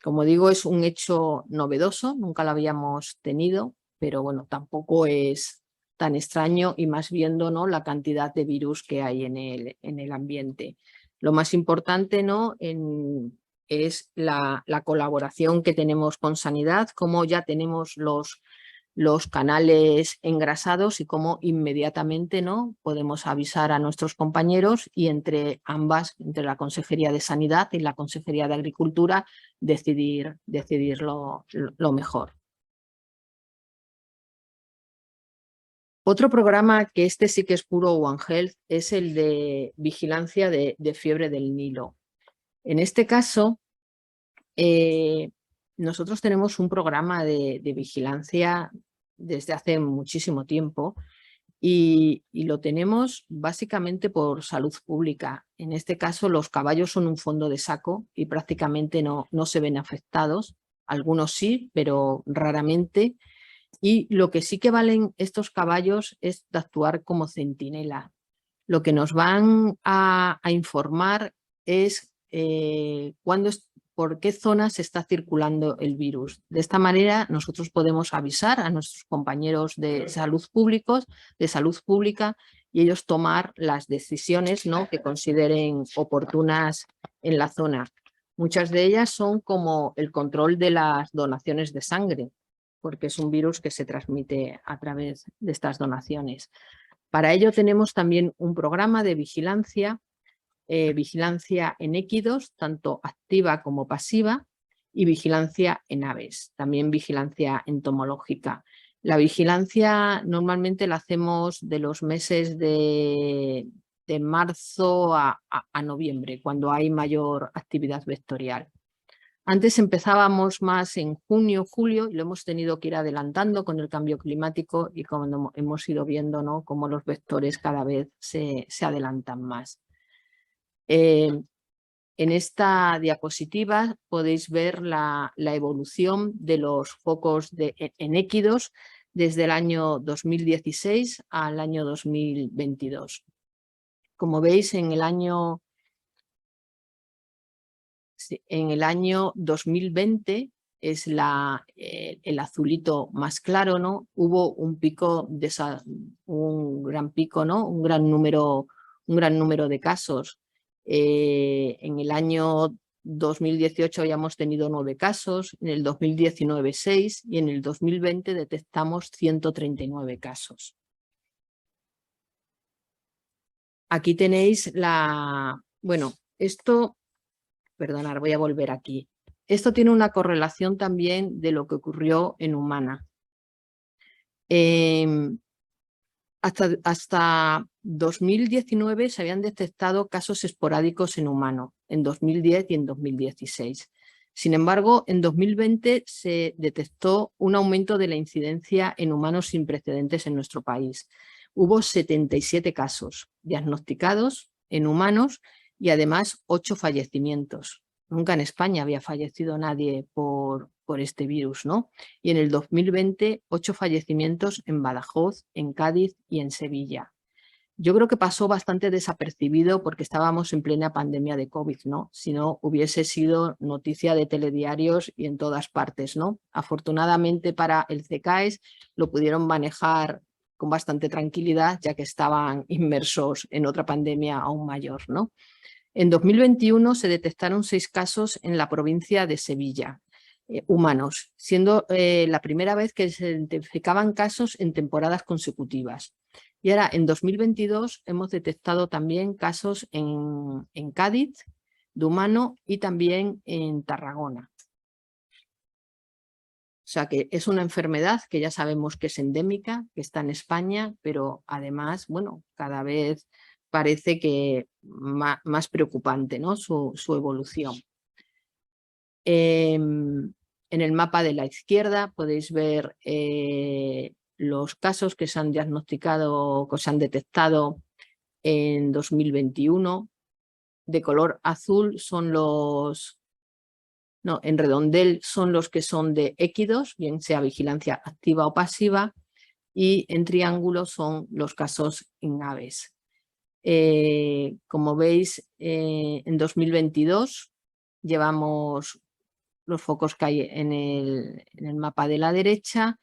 Como digo, es un hecho novedoso, nunca lo habíamos tenido, pero bueno, tampoco es tan extraño, y más viendo, ¿no?, la cantidad de virus que hay en el ambiente. Lo más importante, ¿no?, es la colaboración que tenemos con Sanidad, cómo ya tenemos los canales engrasados y cómo inmediatamente, ¿no?, podemos avisar a nuestros compañeros y entre ambas, entre la Consejería de Sanidad y la Consejería de Agricultura, decidir lo mejor. Otro programa, que este sí que es puro One Health, es el de vigilancia de fiebre del Nilo. En este caso, nosotros tenemos un programa de vigilancia desde hace muchísimo tiempo y lo tenemos básicamente por Salud Pública. En este caso, los caballos son un fondo de saco y prácticamente no se ven afectados. Algunos sí, pero raramente. Y lo que sí que valen estos caballos es de actuar como centinela. Lo que nos van a informar es por qué zona se está circulando el virus. De esta manera nosotros podemos avisar a nuestros compañeros de salud pública y ellos tomar las decisiones, ¿no?, que consideren oportunas en la zona. Muchas de ellas son como el control de las donaciones de sangre, porque es un virus que se transmite a través de estas donaciones. Para ello tenemos también un programa de vigilancia en équidos, tanto activa como pasiva, y vigilancia en aves, también vigilancia entomológica. La vigilancia normalmente la hacemos de los meses de marzo a noviembre, cuando hay mayor actividad vectorial. Antes empezábamos más en junio, julio, y lo hemos tenido que ir adelantando con el cambio climático y como hemos ido viendo, ¿no?, cómo los vectores cada vez se adelantan más. En esta diapositiva podéis ver la evolución de los focos en équidos desde el año 2016 al año 2022. Como veis, en el año 2020 es el azulito más claro, ¿no? Hubo un pico, un gran pico, ¿no?, un gran número de casos. En el año 2018 habíamos tenido 9 casos, en el 2019 6 y en el 2020 detectamos 139 casos. Aquí tenéis perdonad, voy a volver aquí. Esto tiene una correlación también de lo que ocurrió en humana. Hasta 2019 se habían detectado casos esporádicos en humano, en 2010 y en 2016. Sin embargo, en 2020 se detectó un aumento de la incidencia en humanos sin precedentes en nuestro país. Hubo 77 casos diagnosticados en humanos y además 8 fallecimientos. Nunca en España había fallecido nadie por por este virus, ¿no? Y en el 2020, 8 fallecimientos en Badajoz, en Cádiz y en Sevilla. Yo creo que pasó bastante desapercibido porque estábamos en plena pandemia de COVID, ¿no? Si no, hubiese sido noticia de telediarios y en todas partes, ¿no? Afortunadamente para el CECAES lo pudieron manejar con bastante tranquilidad, ya que estaban inmersos en otra pandemia aún mayor, ¿no? En 2021 se detectaron 6 casos en la provincia de Sevilla, humanos, siendo la primera vez que se identificaban casos en temporadas consecutivas. Y ahora, en 2022, hemos detectado también casos en Cádiz, de humano, y también en Tarragona. O sea que es una enfermedad que ya sabemos que es endémica, que está en España, pero además, bueno, cada vez parece que más preocupante, ¿no? Su evolución. En el mapa de la izquierda podéis ver los casos que se han diagnosticado, que se han detectado en 2021. De color azul son los... No, en redondel son los que son de équidos, bien sea vigilancia activa o pasiva, y en triángulo son los casos en aves. Como veis, en 2022 llevamos los focos que hay en el mapa de la derecha.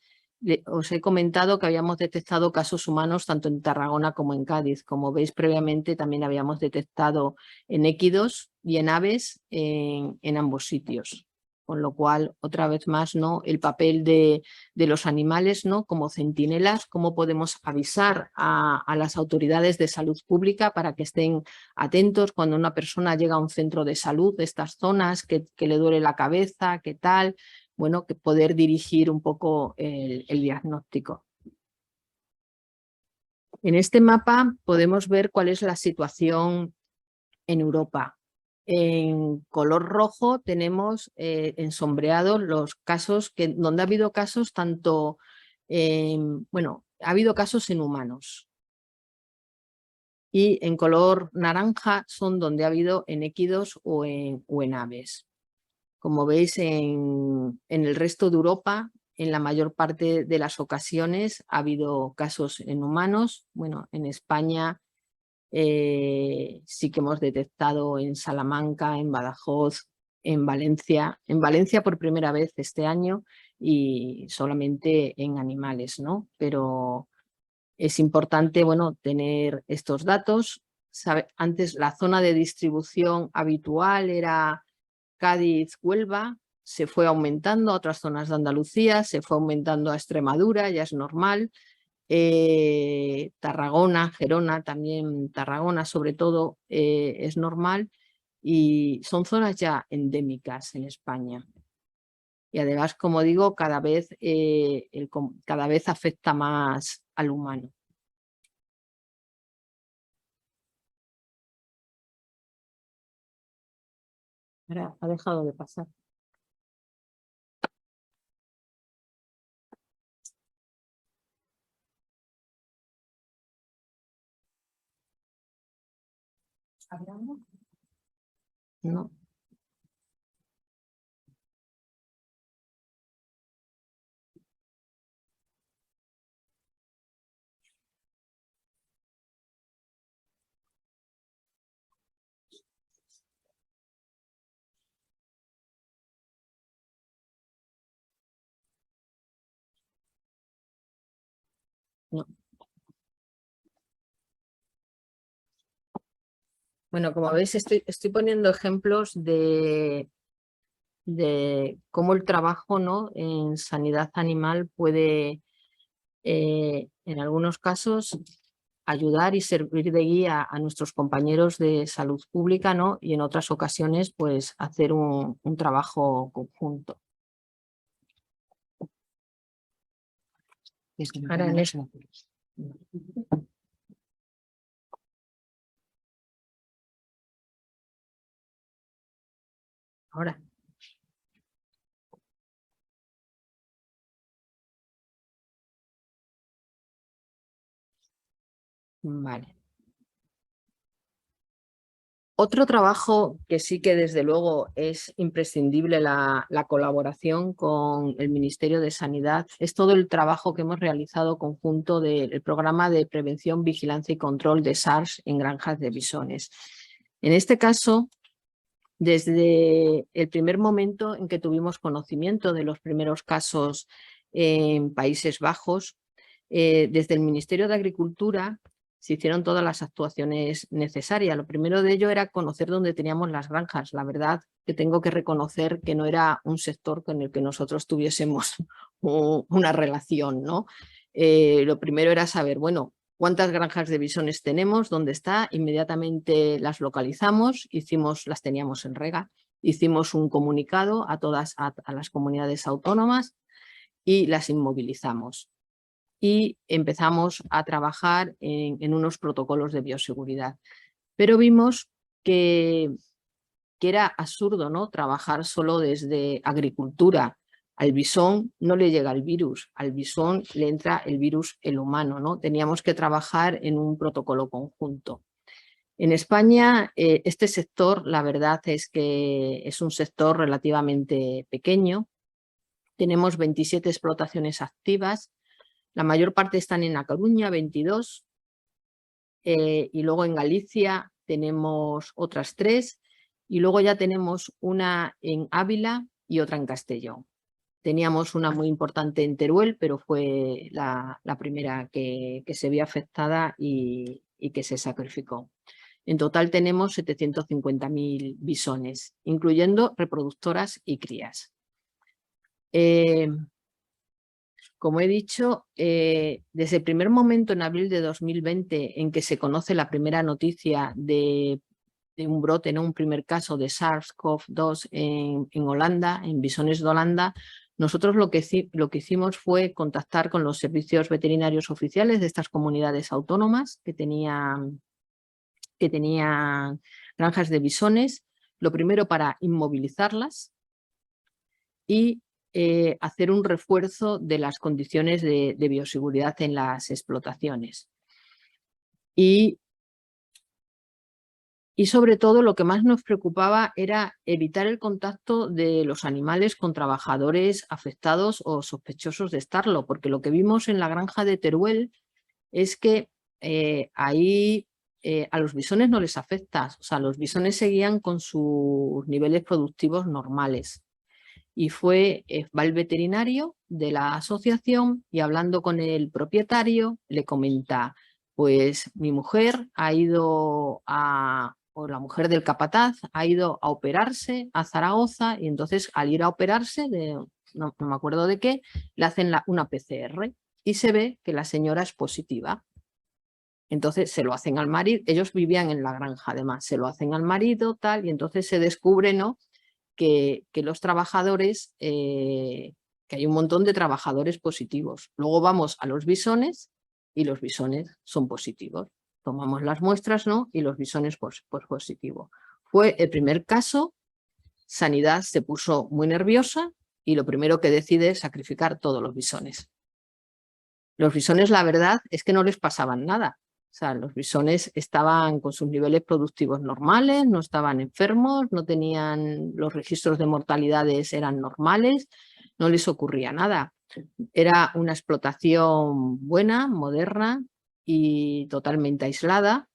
Os he comentado que habíamos detectado casos humanos tanto en Tarragona como en Cádiz. Como veis previamente también habíamos detectado en équidos y en aves en ambos sitios. Con lo cual, otra vez más, ¿no? El papel de los animales, ¿no? Como centinelas, cómo podemos avisar a las autoridades de salud pública para que estén atentos cuando una persona llega a un centro de salud de estas zonas, que le duele la cabeza, qué tal, bueno, que poder dirigir un poco el diagnóstico. En este mapa podemos ver cuál es la situación en Europa. En color rojo tenemos ensombreados los casos donde ha habido casos tanto, bueno, ha habido casos en humanos. Y en color naranja son donde ha habido en équidos o en aves. Como veis, en el resto de Europa, en la mayor parte de las ocasiones ha habido casos en humanos. Bueno, en España sí que hemos detectado en Salamanca, en Badajoz, en Valencia por primera vez este año y solamente en animales, ¿no? Pero es importante, bueno, tener estos datos. Antes la zona de distribución habitual era Cádiz, Huelva, se fue aumentando a otras zonas de Andalucía, se fue aumentando a Extremadura, ya es normal. Tarragona, Gerona, también Tarragona sobre todo es normal y son zonas ya endémicas en España. Y además, como digo, cada vez afecta más al humano. Ahora ha dejado de pasar. No. No. Bueno, como veis, estoy poniendo ejemplos de cómo el trabajo, ¿no? En sanidad animal puede, en algunos casos, ayudar y servir de guía a nuestros compañeros de salud pública, ¿no? Y en otras ocasiones, pues, hacer un trabajo conjunto. Ahora en eso. Ahora. Vale. Otro trabajo que sí que desde luego es imprescindible la colaboración con el Ministerio de Sanidad es todo el trabajo que hemos realizado conjunto del programa de prevención, vigilancia y control de SARS en granjas de bisones. En este caso, desde el primer momento en que tuvimos conocimiento de los primeros casos en Países Bajos, desde el Ministerio de Agricultura se hicieron todas las actuaciones necesarias. Lo primero de ello era conocer dónde teníamos las granjas. La verdad que tengo que reconocer que no era un sector con el que nosotros tuviésemos una relación, ¿no? Lo primero era saber, bueno, cuántas granjas de bisones tenemos, dónde está, inmediatamente las localizamos, las teníamos en rega, hicimos un comunicado a todas a las comunidades autónomas y las inmovilizamos. Y empezamos a trabajar en unos protocolos de bioseguridad. Pero vimos que era absurdo, ¿no? Trabajar solo desde agricultura. Al bisón no le llega el virus, al bisón le entra el virus el humano, ¿no? Teníamos que trabajar en un protocolo conjunto. En España, este sector, la verdad es que es un sector relativamente pequeño. Tenemos 27 explotaciones activas. La mayor parte están en A Coruña, 22, y luego en Galicia tenemos otras 3, y luego ya tenemos una en Ávila y otra en Castellón. Teníamos una muy importante en Teruel, pero fue la primera que se vio afectada y que se sacrificó. En total tenemos 750.000 bisones, incluyendo reproductoras y crías. Como he dicho, desde el primer momento en abril de 2020 en que se conoce la primera noticia de un brote, ¿no? Un primer caso de SARS-CoV-2 en Holanda, en bisones de Holanda, nosotros lo que hicimos fue contactar con los servicios veterinarios oficiales de estas comunidades autónomas que tenían granjas de bisones, lo primero para inmovilizarlas y hacer un refuerzo de las condiciones de bioseguridad en las explotaciones. Y sobre todo lo que más nos preocupaba era evitar el contacto de los animales con trabajadores afectados o sospechosos de estarlo, porque lo que vimos en la granja de Teruel es que ahí a los bisones no les afecta, o sea, los bisones seguían con sus niveles productivos normales. Y va el veterinario de la asociación y hablando con el propietario le comenta, pues mi mujer ha ido o la mujer del capataz ha ido a operarse a Zaragoza y entonces al ir a operarse, no me acuerdo de qué, le hacen una PCR y se ve que la señora es positiva. Entonces se lo hacen al marido, ellos vivían en la granja además, se lo hacen al marido, tal, y entonces se descubre, ¿no?, que los trabajadores, que hay un montón de trabajadores positivos. Luego vamos a los bisones y los bisones son positivos. Tomamos las muestras, ¿no?, y los bisones pues positivos. Fue el primer caso, Sanidad se puso muy nerviosa y lo primero que decide es sacrificar todos los bisones. Los bisones, la verdad, es que no les pasaban nada. O sea, los bisones estaban con sus niveles productivos normales, no estaban enfermos, no tenían, los registros de mortalidades eran normales, no les ocurría nada. Era una explotación buena, moderna y totalmente aislada.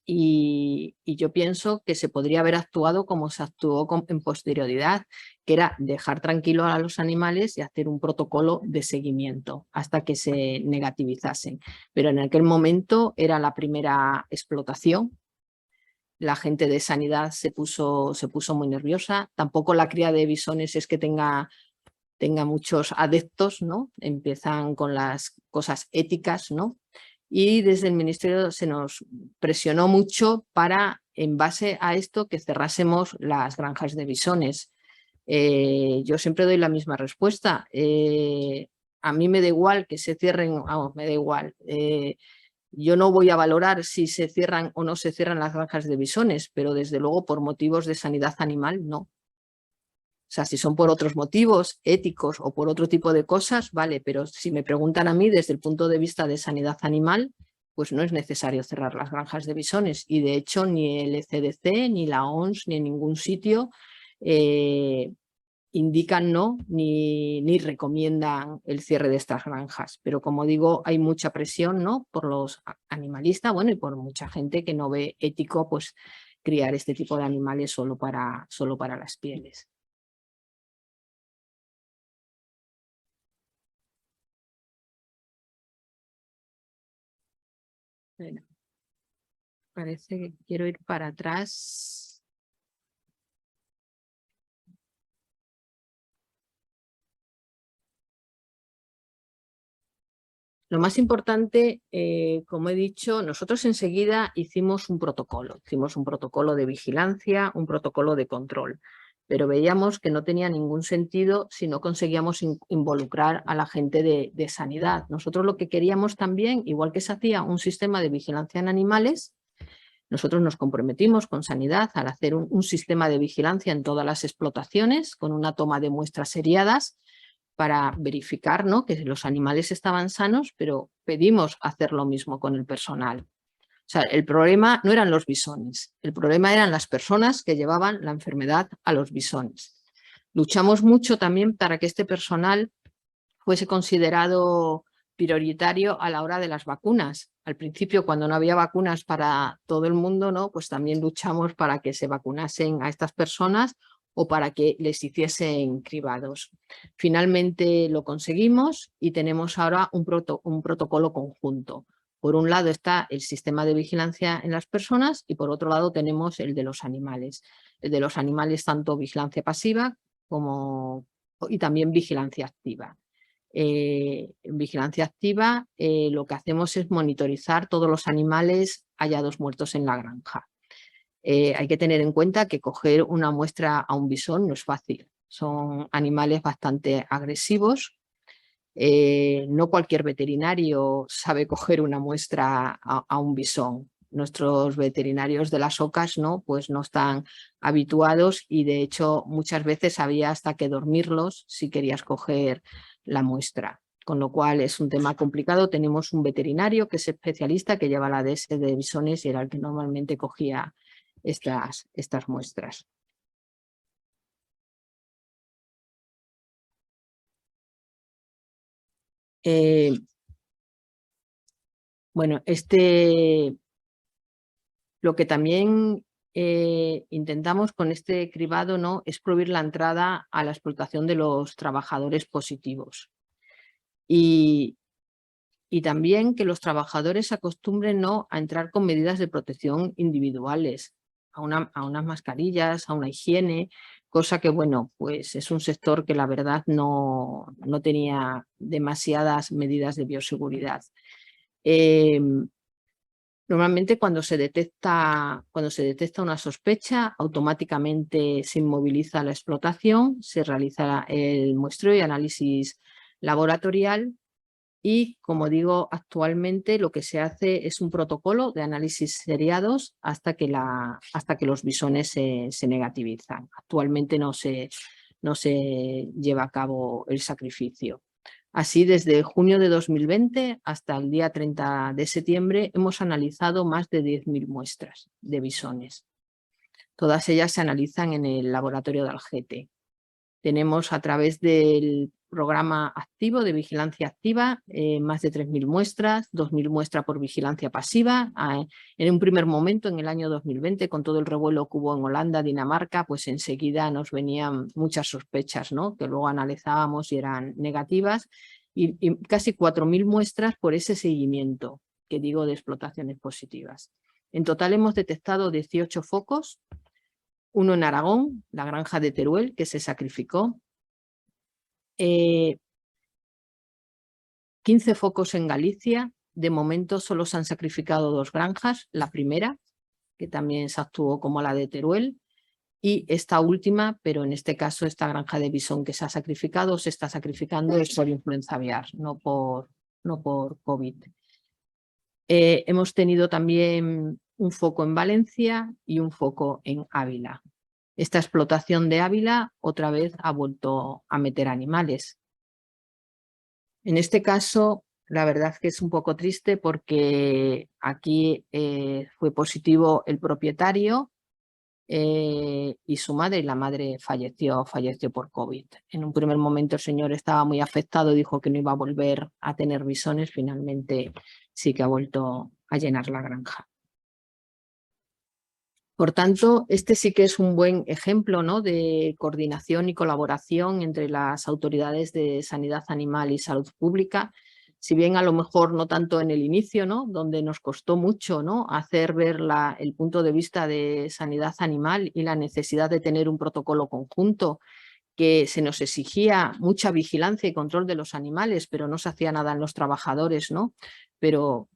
Y yo pienso que se podría haber actuado como se actuó en posterioridad, que era dejar tranquilos a los animales y hacer un protocolo de seguimiento hasta que se negativizasen. Pero en aquel momento era la primera explotación. La gente de sanidad se puso muy nerviosa. Tampoco la cría de bisones es que tenga muchos adeptos, ¿no? Empiezan con las cosas éticas, ¿no? Y desde el Ministerio se nos presionó mucho para, en base a esto, que cerrásemos las granjas de bisones. Yo siempre doy la misma respuesta. A mí me da igual que se cierren, vamos, me da igual. Yo no voy a valorar si se cierran o no se cierran las granjas de bisones, pero desde luego por motivos de sanidad animal, no. O sea, si son por otros motivos éticos o por otro tipo de cosas, vale, pero si me preguntan a mí desde el punto de vista de sanidad animal, pues no es necesario cerrar las granjas de bisones y de hecho ni el ECDC, ni la OMS, ni en ningún sitio indican ni recomiendan el cierre de estas granjas. Pero como digo, hay mucha presión, ¿no?, por los animalistas, bueno, y por mucha gente que no ve ético pues criar este tipo de animales solo para las pieles. Bueno, parece que quiero ir para atrás. Lo más importante, como he dicho, nosotros enseguida hicimos un protocolo de vigilancia, un protocolo de control, pero veíamos que no tenía ningún sentido si no conseguíamos involucrar a la gente de sanidad. Nosotros lo que queríamos también, igual que se hacía un sistema de vigilancia en animales, nosotros nos comprometimos con sanidad al hacer un sistema de vigilancia en todas las explotaciones con una toma de muestras seriadas para verificar, ¿no?, que los animales estaban sanos, pero pedimos hacer lo mismo con el personal. O sea, el problema no eran los bisones, el problema eran las personas que llevaban la enfermedad a los bisones. Luchamos mucho también para que este personal fuese considerado prioritario a la hora de las vacunas. Al principio, cuando no había vacunas para todo el mundo, ¿no?, pues también luchamos para que se vacunasen a estas personas o para que les hiciesen cribados. Finalmente lo conseguimos y tenemos ahora un protocolo conjunto. Por un lado está el sistema de vigilancia en las personas y por otro lado tenemos el de los animales. El de los animales tanto vigilancia pasiva y también vigilancia activa. En vigilancia activa lo que hacemos es monitorizar todos los animales hallados muertos en la granja. Hay que tener en cuenta que coger una muestra a un bisón no es fácil. Son animales bastante agresivos. No cualquier veterinario sabe coger una muestra a un bisón. Nuestros veterinarios de las OCAs pues no están habituados y de hecho muchas veces había hasta que dormirlos si querías coger la muestra. Con lo cual es un tema complicado. Tenemos un veterinario que es especialista que lleva la DS de bisones y era el que normalmente cogía estas muestras. Bueno, lo que también intentamos con este cribado, ¿no?, es prohibir la entrada a la explotación de los trabajadores positivos. Y también que los trabajadores se acostumbren, ¿no?, a entrar con medidas de protección individuales, a unas mascarillas, a una higiene, cosa que, bueno, pues es un sector que la verdad no tenía demasiadas medidas de bioseguridad. Normalmente cuando se detecta una sospecha, automáticamente se inmoviliza la explotación, se realiza el muestreo y análisis laboratorial y, como digo, actualmente lo que se hace es un protocolo de análisis seriados hasta que los bisones se negativizan. Actualmente no se lleva a cabo el sacrificio. Así, desde junio de 2020 hasta el día 30 de septiembre hemos analizado más de 10.000 muestras de bisones. Todas ellas se analizan en el laboratorio de Algete. Tenemos a través del programa activo de vigilancia activa más de 3.000 muestras, 2.000 muestras por vigilancia pasiva. En un primer momento, en el año 2020, con todo el revuelo que hubo en Holanda, Dinamarca, pues enseguida nos venían muchas sospechas, ¿no?, que luego analizábamos y eran negativas, y casi 4.000 muestras por ese seguimiento que digo de explotaciones positivas. En total hemos detectado 18 focos, uno en Aragón, la granja de Teruel, que se sacrificó, 15 focos en Galicia. De momento solo se han sacrificado 2 granjas, la primera, que también se actuó como la de Teruel, y esta última, pero en este caso esta granja de bisón que se ha sacrificado, se está sacrificando es por influenza aviar, no por COVID. Hemos tenido también un foco en Valencia y un foco en Ávila. Esta explotación de Ávila otra vez ha vuelto a meter animales. En este caso la verdad es que es un poco triste porque aquí fue positivo el propietario y su madre, y la madre falleció por COVID. En un primer momento el señor estaba muy afectado, dijo que no iba a volver a tener bisones, finalmente sí que ha vuelto a llenar la granja. Por tanto, este sí que es un buen ejemplo, ¿no?, de coordinación y colaboración entre las autoridades de sanidad animal y salud pública. Si bien a lo mejor no tanto en el inicio, ¿no?, donde nos costó mucho, ¿no?, hacer ver el punto de vista de sanidad animal y la necesidad de tener un protocolo conjunto, que se nos exigía mucha vigilancia y control de los animales, pero no se hacía nada en los trabajadores, ¿no? Pero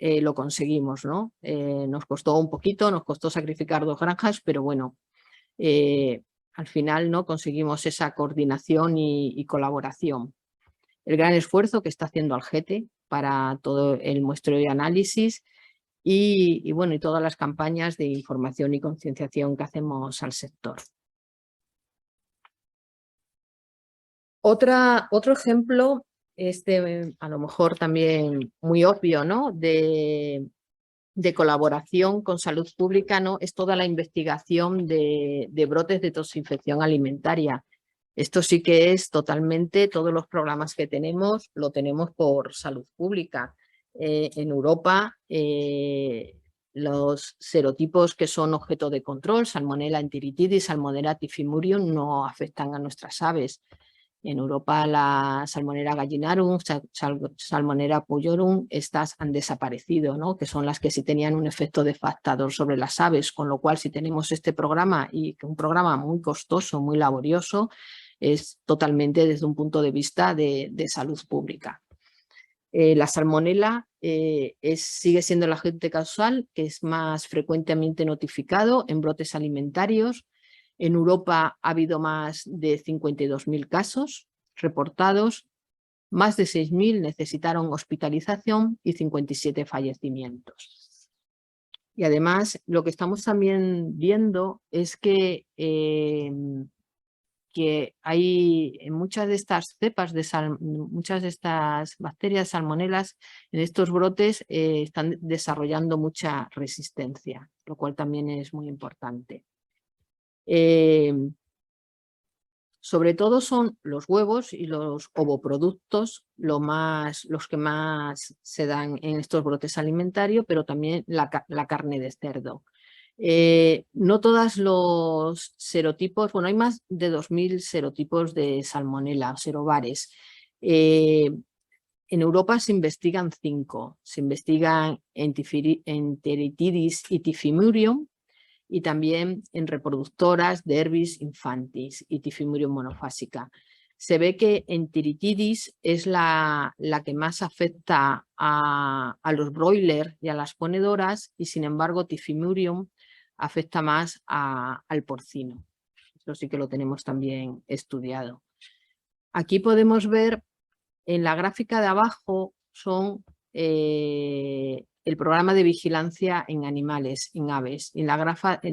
lo conseguimos, ¿no? Nos costó un poquito, nos costó sacrificar 2 granjas, pero bueno, al final, ¿no?, conseguimos esa coordinación y colaboración. El gran esfuerzo que está haciendo Algete para todo el muestreo y análisis y bueno, y todas las campañas de información y concienciación que hacemos al sector. Otro ejemplo, a lo mejor también muy obvio, ¿no?, de colaboración con salud pública, ¿no?, es toda la investigación de brotes de toxinfección alimentaria. Esto sí que es totalmente, todos los programas que tenemos, lo tenemos por salud pública. En Europa, los serotipos que son objeto de control, Salmonella enteritidis, Salmonella typhimurium, no afectan a nuestras aves. En Europa la Salmonella gallinarum, Salmonella pullorum, estas han desaparecido, ¿no?, que son las que sí tenían un efecto devastador sobre las aves, con lo cual si tenemos este programa, y un programa muy costoso, muy laborioso, es totalmente desde un punto de vista de salud pública. La salmonela sigue siendo el agente causal que es más frecuentemente notificado en brotes alimentarios. En Europa ha habido más de 52.000 casos reportados, más de 6.000 necesitaron hospitalización y 57 fallecimientos. Y además lo que estamos también viendo es que hay en muchas de estas cepas, muchas de estas bacterias salmonelas, en estos brotes están desarrollando mucha resistencia, lo cual también es muy importante. Sobre todo son los huevos y los ovoproductos los que más se dan en estos brotes alimentarios, pero también la carne de cerdo. No todos los serotipos, bueno, hay más de 2.000 serotipos de salmonela, serobares. En Europa se investigan 5, se investigan enteritidis y typhimurium, y también en reproductoras de Herpes infantis y Typhimurium monofásica. Se ve que enteritidis es la que más afecta a los broilers y a las ponedoras, y sin embargo Typhimurium afecta más al porcino. Eso sí que lo tenemos también estudiado. Aquí podemos ver en la gráfica de abajo son el programa de vigilancia en animales, en aves. En la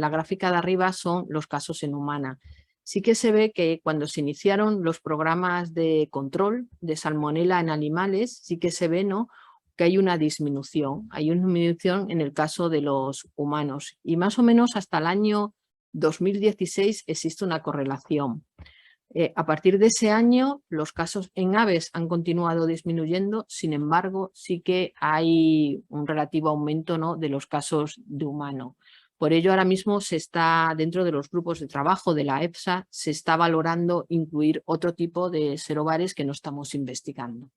gráfica de arriba son los casos en humana. Sí que se ve que cuando se iniciaron los programas de control de salmonela en animales, sí que se ve, ¿no?, que hay una disminución. Hay una disminución en el caso de los humanos. Y más o menos hasta el año 2016 existe una correlación. A partir de ese año, los casos en aves han continuado disminuyendo, sin embargo, sí que hay un relativo aumento, ¿no?, de los casos de humano. Por ello, ahora mismo se está, dentro de los grupos de trabajo de la EFSA, se está valorando incluir otro tipo de serobares que no estamos investigando.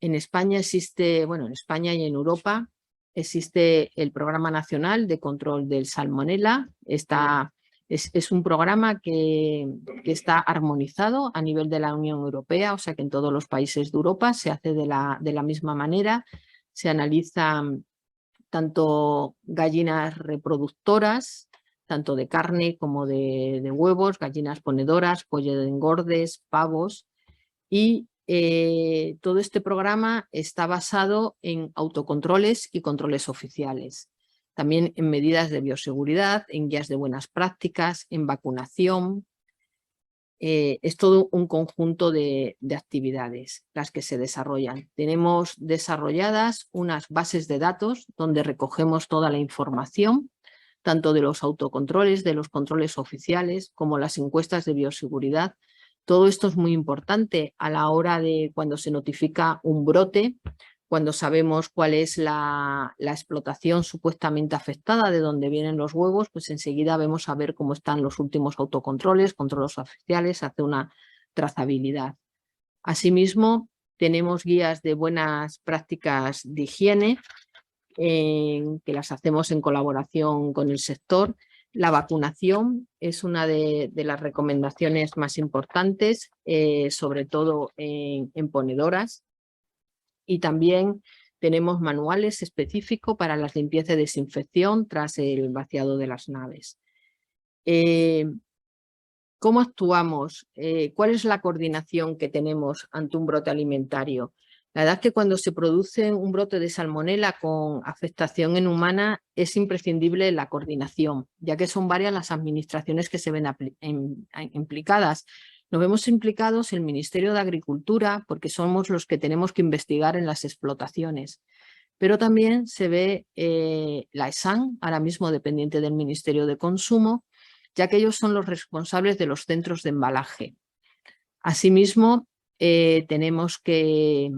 En España existe, bueno, en España y en Europa, existe el Programa Nacional de Control del Salmonella. Es un programa que está armonizado a nivel de la Unión Europea, o sea que en todos los países de Europa se hace de la misma manera. Se analizan tanto gallinas reproductoras, tanto de carne como de huevos, gallinas ponedoras, pollo de engordes, pavos, y todo este programa está basado en autocontroles y controles oficiales. También en medidas de bioseguridad, en guías de buenas prácticas, en vacunación. es todo un conjunto de actividades las que se desarrollan. Tenemos desarrolladas unas bases de datos donde recogemos toda la información, tanto de los autocontroles, de los controles oficiales, como las encuestas de bioseguridad. Todo esto es muy importante a la hora de cuando se notifica un brote, cuando sabemos cuál es la explotación supuestamente afectada, de dónde vienen los huevos, pues enseguida vemos a ver cómo están los últimos autocontroles, controles oficiales, hace una trazabilidad. Asimismo, tenemos guías de buenas prácticas de higiene, que las hacemos en colaboración con el sector. La vacunación es una de las recomendaciones más importantes, sobre todo en ponedoras. Y también tenemos manuales específicos para la limpieza y desinfección tras el vaciado de las naves. ¿Cómo actuamos? ¿Cuál es la coordinación que tenemos ante un brote alimentario? La verdad es que cuando se produce un brote de salmonela con afectación en humana es imprescindible la coordinación, ya que son varias las administraciones que se ven implicadas. Nos vemos implicados el Ministerio de Agricultura porque somos los que tenemos que investigar en las explotaciones. Pero también se ve la ESAN, ahora mismo dependiente del Ministerio de Consumo, ya que ellos son los responsables de los centros de embalaje. Asimismo, tenemos que...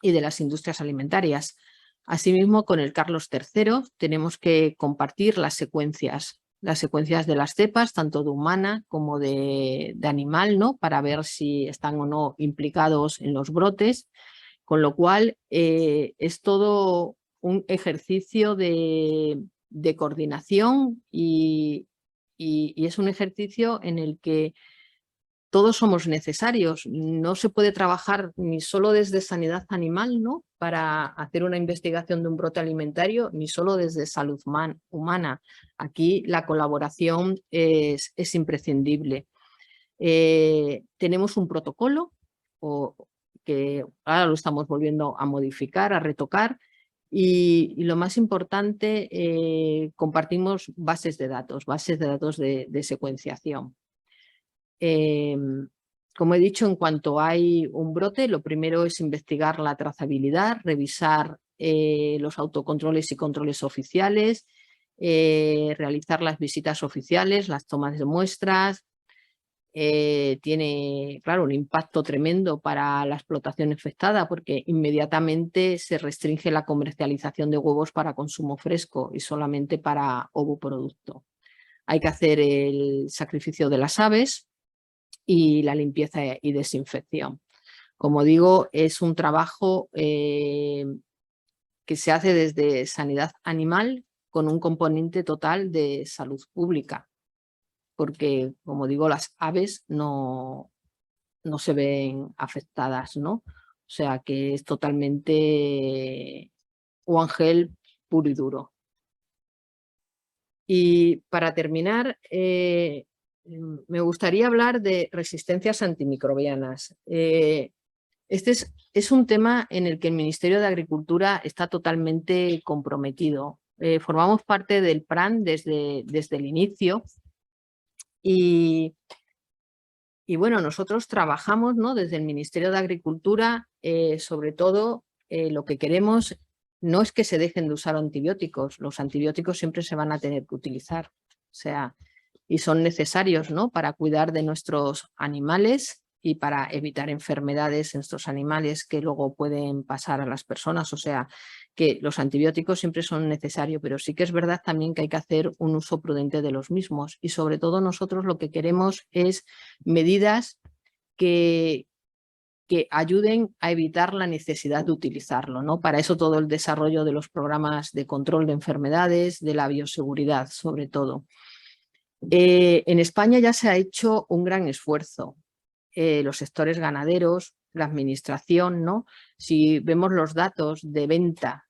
y de las industrias alimentarias. Asimismo, con el Carlos III tenemos que compartir las secuencias de las cepas, tanto de humana como de animal, ¿no? Para ver si están o no implicados en los brotes, con lo cual es todo un ejercicio de coordinación y es un ejercicio en el que todos somos necesarios. No se puede trabajar ni solo desde sanidad animal, ¿no? Para hacer una investigación de un brote alimentario, ni solo desde salud humana. Aquí la colaboración es imprescindible. Tenemos un protocolo que ahora lo estamos volviendo a modificar, a retocar, y lo más importante, compartimos bases de datos de secuenciación. Como he dicho, en cuanto hay un brote, lo primero es investigar la trazabilidad, revisar los autocontroles y controles oficiales, realizar las visitas oficiales, las tomas de muestras. Tiene, claro, un impacto tremendo para la explotación afectada porque inmediatamente se restringe la comercialización de huevos para consumo fresco y solamente para ovoproducto. Hay que hacer el sacrificio de las aves y la limpieza y desinfección. Como digo, es un trabajo que se hace desde sanidad animal con un componente total de salud pública, porque, como digo, las aves no se ven afectadas, ¿no? O sea que es totalmente One Health puro y duro. Y para terminar, me gustaría hablar de resistencias antimicrobianas. Este es un tema en el que el Ministerio de Agricultura está totalmente comprometido. Formamos parte del PRAN desde el inicio y bueno, nosotros trabajamos, ¿no? Desde el Ministerio de Agricultura, sobre todo lo que queremos no es que se dejen de usar antibióticos, los antibióticos siempre se van a tener que utilizar, o sea, y son necesarios, ¿no? Para cuidar de nuestros animales y para evitar enfermedades en estos animales que luego pueden pasar a las personas, o sea, que los antibióticos siempre son necesarios, pero sí que es verdad también que hay que hacer un uso prudente de los mismos y sobre todo nosotros lo que queremos es medidas que ayuden a evitar la necesidad de utilizarlo, ¿no? Para eso todo el desarrollo de los programas de control de enfermedades, de la bioseguridad sobre todo. En España ya se ha hecho un gran esfuerzo. Los sectores ganaderos, la administración, ¿no? Si vemos los datos de venta,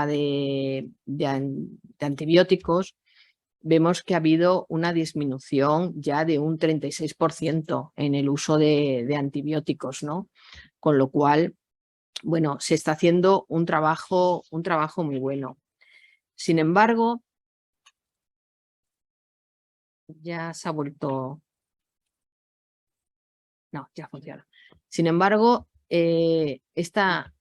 de antibióticos, vemos que ha habido una disminución ya de un 36% en el uso de antibióticos, ¿no? Con lo cual, bueno, se está haciendo un trabajo muy bueno. Sin embargo, ya se ha vuelto No, ya funciona. Sin embargo, esto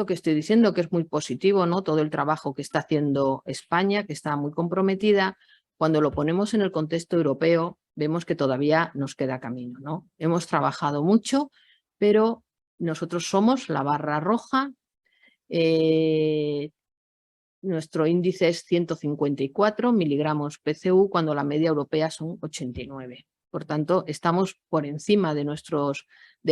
que estoy diciendo, que es muy positivo, ¿no? Todo el trabajo que está haciendo España, que está muy comprometida, cuando lo ponemos en el contexto europeo, vemos que todavía nos queda camino, ¿no? Hemos trabajado mucho, pero nosotros somos la barra roja. Nuestro índice es 154 miligramos PCU, cuando la media europea son 89. Por tanto, estamos por encima de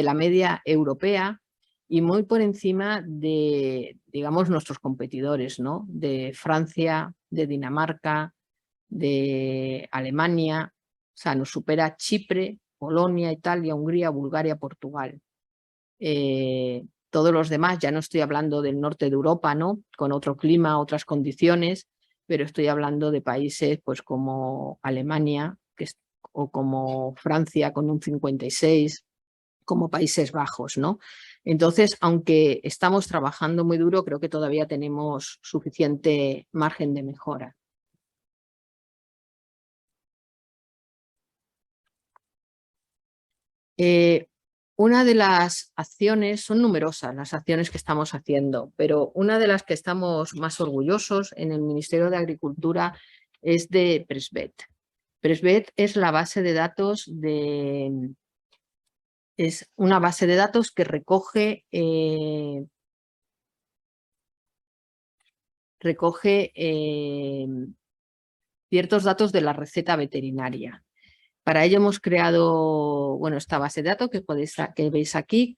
la media europea y muy por encima de, digamos, nuestros competidores, ¿no? De Francia, de Dinamarca, de Alemania. O sea, nos supera Chipre, Polonia, Italia, Hungría, Bulgaria, Portugal. Todos los demás, ya no estoy hablando del norte de Europa, ¿no? Con otro clima, otras condiciones, pero estoy hablando de países pues como Alemania o como Francia con un 56, como Países Bajos, ¿no? Entonces, aunque estamos trabajando muy duro, creo que todavía tenemos suficiente margen de mejora. Una de las acciones, son numerosas las acciones que estamos haciendo, pero una de las que estamos más orgullosos en el Ministerio de Agricultura es de Presvet. Presvet es la base de datos es una base de datos que recoge ciertos datos de la receta veterinaria. Para ello hemos creado, bueno, esta base de datos que veis aquí,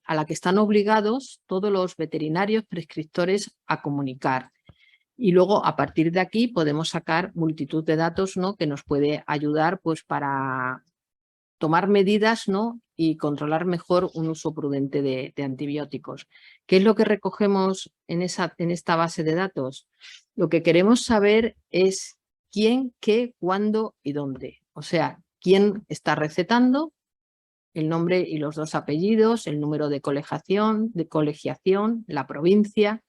a la que están obligados todos los veterinarios prescriptores a comunicar. Y luego, a partir de aquí, podemos sacar multitud de datos, ¿no? Que nos puede ayudar pues, para tomar medidas, ¿no? Y controlar mejor un uso prudente de antibióticos. ¿Qué es lo que recogemos en esta base de datos? Lo que queremos saber es quién, qué, cuándo y dónde. O sea, quién está recetando, el nombre y los 2 apellidos, el número de colegiación, la provincia,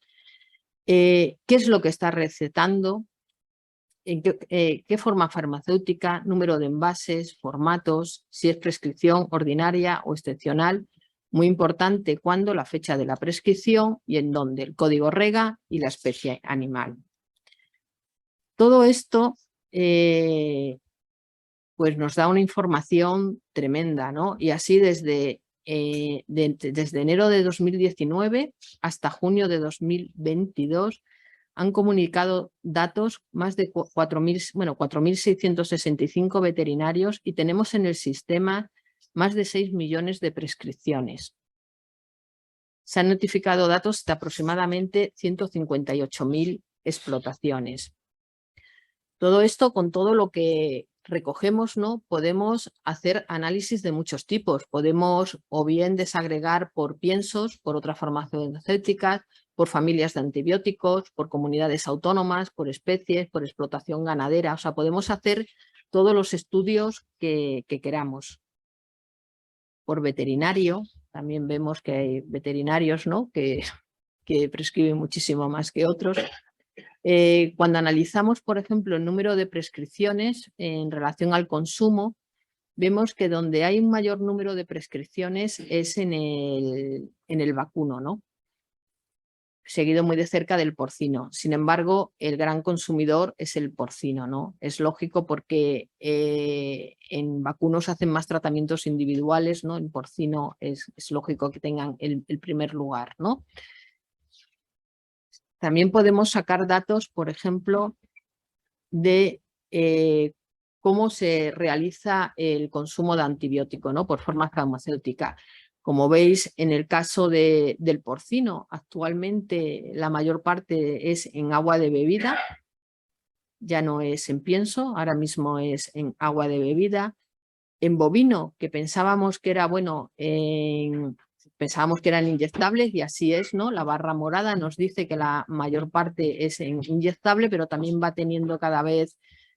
qué es lo que está recetando, en qué forma farmacéutica, número de envases, formatos, si es prescripción ordinaria o excepcional. Muy importante, cuándo, la fecha de la prescripción y en dónde, el código REGA y la especie animal. Todo esto pues nos da una información tremenda, ¿no? Y así desde enero de 2019 hasta junio de 2022 han comunicado datos más de 4.665 veterinarios y tenemos en el sistema más de 6 millones de prescripciones. Se han notificado datos de aproximadamente 158.000 explotaciones. Todo esto, con todo lo que recogemos, ¿no? Podemos hacer análisis de muchos tipos. Podemos o bien desagregar por piensos, por otras farmacéuticas, por familias de antibióticos, por comunidades autónomas, por especies, por explotación ganadera. O sea, podemos hacer todos los estudios que queramos. Por veterinario, también vemos que hay veterinarios, ¿no? que prescriben muchísimo más que otros. Cuando analizamos, por ejemplo, el número de prescripciones en relación al consumo, vemos que donde hay un mayor número de prescripciones es en el vacuno, ¿no? Seguido muy de cerca del porcino. Sin embargo, el gran consumidor es el porcino, ¿no? Es lógico porque en vacunos hacen más tratamientos individuales, ¿no? En porcino es lógico que tengan el primer lugar, ¿no? También podemos sacar datos, por ejemplo, de cómo se realiza el consumo de antibiótico, ¿no? Por forma farmacéutica. Como veis, en el caso del porcino, actualmente la mayor parte es en agua de bebida, ya no es en pienso, ahora mismo es en agua de bebida. En bovino, que pensábamos que era, bueno, pensábamos que eran inyectables y así es, ¿no? La barra morada nos dice que la mayor parte es en inyectable, pero también va teniendo cada vez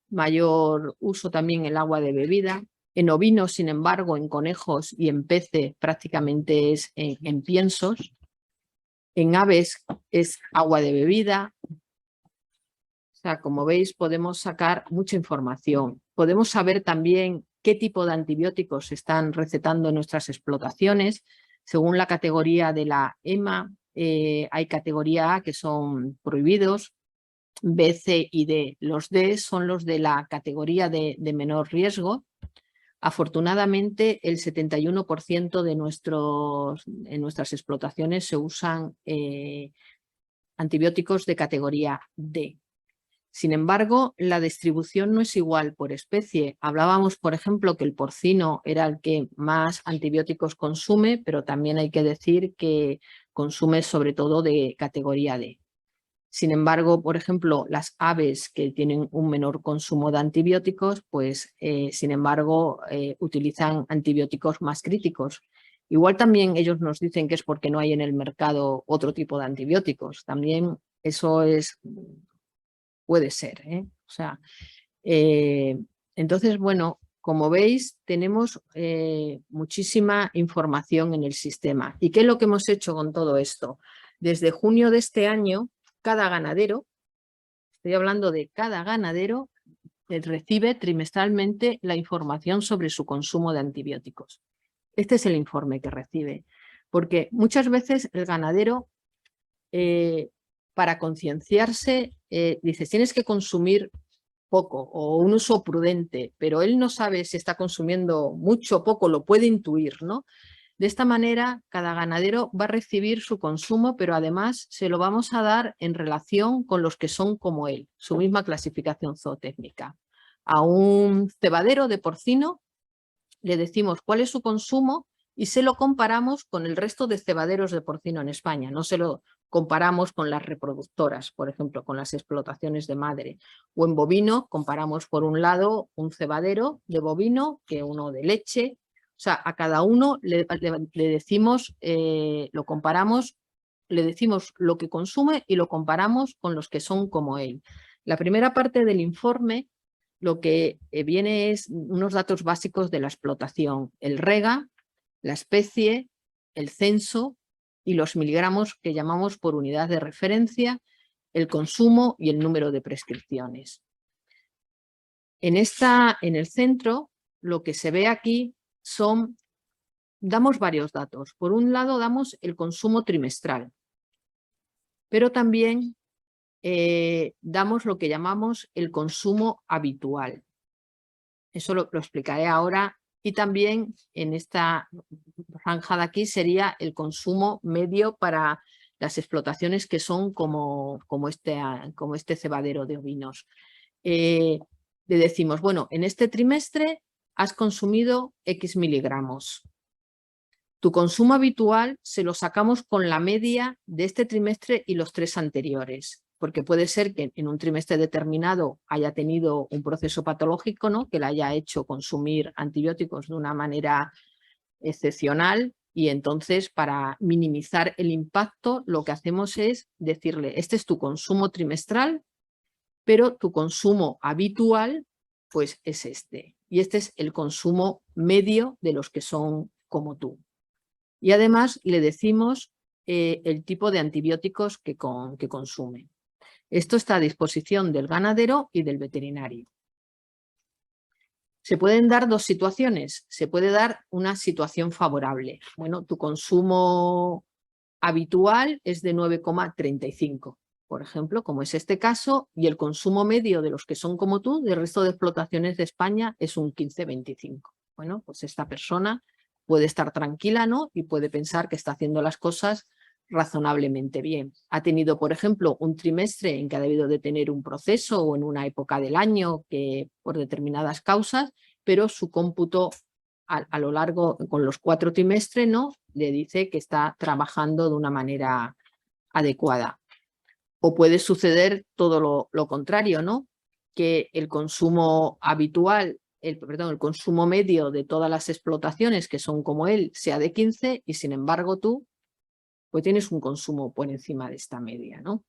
mayor uso también el agua de bebida. En ovinos, sin embargo, en conejos y en peces prácticamente es en piensos. En aves es agua de bebida. O sea, como veis, podemos sacar mucha información. Podemos saber también qué tipo de antibióticos se están recetando en nuestras explotaciones. Según la categoría de la EMA, hay categoría A que son prohibidos, B, C y D. Los D son los de la categoría de menor riesgo. Afortunadamente, el 71% en nuestras explotaciones se usan antibióticos de categoría D. Sin embargo, la distribución no es igual por especie. Hablábamos, por ejemplo, que el porcino era el que más antibióticos consume, pero también hay que decir que consume sobre todo de categoría D. Sin embargo, por ejemplo, las aves que tienen un menor consumo de antibióticos, pues sin embargo utilizan antibióticos más críticos. Igual también ellos nos dicen que es porque no hay en el mercado otro tipo de antibióticos. También eso puede ser, ¿eh? O sea, entonces, bueno, como veis, tenemos muchísima información en el sistema. ¿Y qué es lo que hemos hecho con todo esto? Desde junio de este año, cada ganadero, estoy hablando de cada ganadero, recibe trimestralmente la información sobre su consumo de antibióticos. Este es el informe que recibe, porque muchas veces el ganadero, para concienciarse, dice, tienes que consumir poco o un uso prudente, pero él no sabe si está consumiendo mucho o poco, lo puede intuir, ¿no? De esta manera, cada ganadero va a recibir su consumo, pero además se lo vamos a dar en relación con los que son como él, su misma clasificación zootécnica. A un cebadero de porcino le decimos cuál es su consumo y se lo comparamos con el resto de cebaderos de porcino en España. No se lo comparamos con las reproductoras, por ejemplo, con las explotaciones de madre. O en bovino comparamos por un lado un cebadero de bovino que uno de leche. O sea, a cada uno le decimos, lo comparamos, le decimos lo que consume y lo comparamos con los que son como él. La primera parte del informe lo que viene es unos datos básicos de la explotación, el rega, la especie, el censo y los miligramos que llamamos por unidad de referencia, el consumo y el número de prescripciones. En el centro, lo que se ve aquí damos varios datos. Por un lado, damos el consumo trimestral, pero también damos lo que llamamos el consumo habitual. Eso lo explicaré ahora. Y también en esta franja de aquí sería el consumo medio para las explotaciones que son como este cebadero de ovinos. Le decimos, bueno, en este trimestre has consumido X miligramos. Tu consumo habitual se lo sacamos con la media de este trimestre y los 3 anteriores, porque puede ser que en un trimestre determinado haya tenido un proceso patológico, ¿no?, que le haya hecho consumir antibióticos de una manera excepcional, y entonces para minimizar el impacto lo que hacemos es decirle, este es tu consumo trimestral, pero tu consumo habitual pues es este, y este es el consumo medio de los que son como tú. Y además le decimos el tipo de antibióticos que consume. Esto está a disposición del ganadero y del veterinario. Se pueden dar 2 situaciones. Se puede dar una situación favorable. Bueno, tu consumo habitual es de 9,35, por ejemplo, como es este caso, y el consumo medio de los que son como tú, del resto de explotaciones de España, es un 15,25. Bueno, pues esta persona puede estar tranquila, ¿no?, y puede pensar que está haciendo las cosas razonablemente bien. Ha tenido, por ejemplo, un trimestre en que ha debido de tener un proceso o en una época del año que por determinadas causas, pero su cómputo a lo largo, con los 4 trimestres, ¿no?, le dice que está trabajando de una manera adecuada. O puede suceder todo lo contrario, ¿no?, que el consumo habitual, el consumo medio de todas las explotaciones que son como él sea de 15 y sin embargo tú pues tienes un consumo por encima de esta media, ¿no?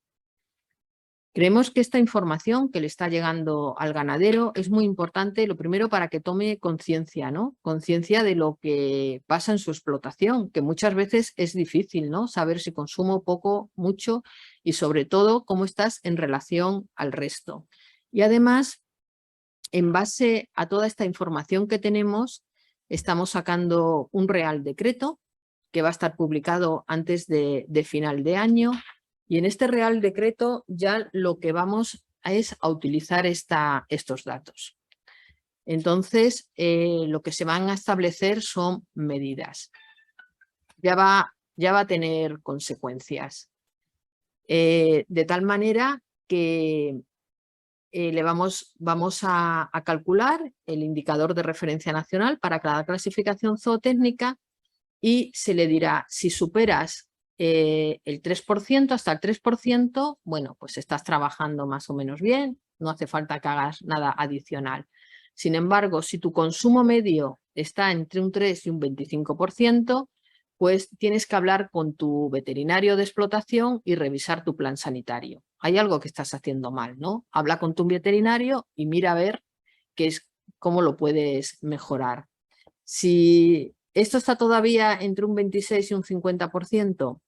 Creemos que esta información que le está llegando al ganadero es muy importante, lo primero, para que tome conciencia, ¿no? Conciencia de lo que pasa en su explotación, que muchas veces es difícil, ¿no?, saber si consumo poco, mucho y sobre todo cómo estás en relación al resto. Y además en base a toda esta información que tenemos, estamos sacando un Real Decreto que va a estar publicado antes de final de año, y en este Real Decreto ya lo que vamos es a utilizar estos datos. Entonces, lo que se van a establecer son medidas. Ya va a tener consecuencias. De tal manera que vamos a calcular el indicador de referencia nacional para cada clasificación zootécnica y se le dirá, si superas el 3%, hasta el 3%, bueno, pues estás trabajando más o menos bien, no hace falta que hagas nada adicional. Sin embargo, si tu consumo medio está entre un 3 y un 25%, pues tienes que hablar con tu veterinario de explotación y revisar tu plan sanitario. Hay algo que estás haciendo mal, ¿no? Habla con tu veterinario y mira a ver cómo lo puedes mejorar. Si esto está todavía entre un 26 y un 50%,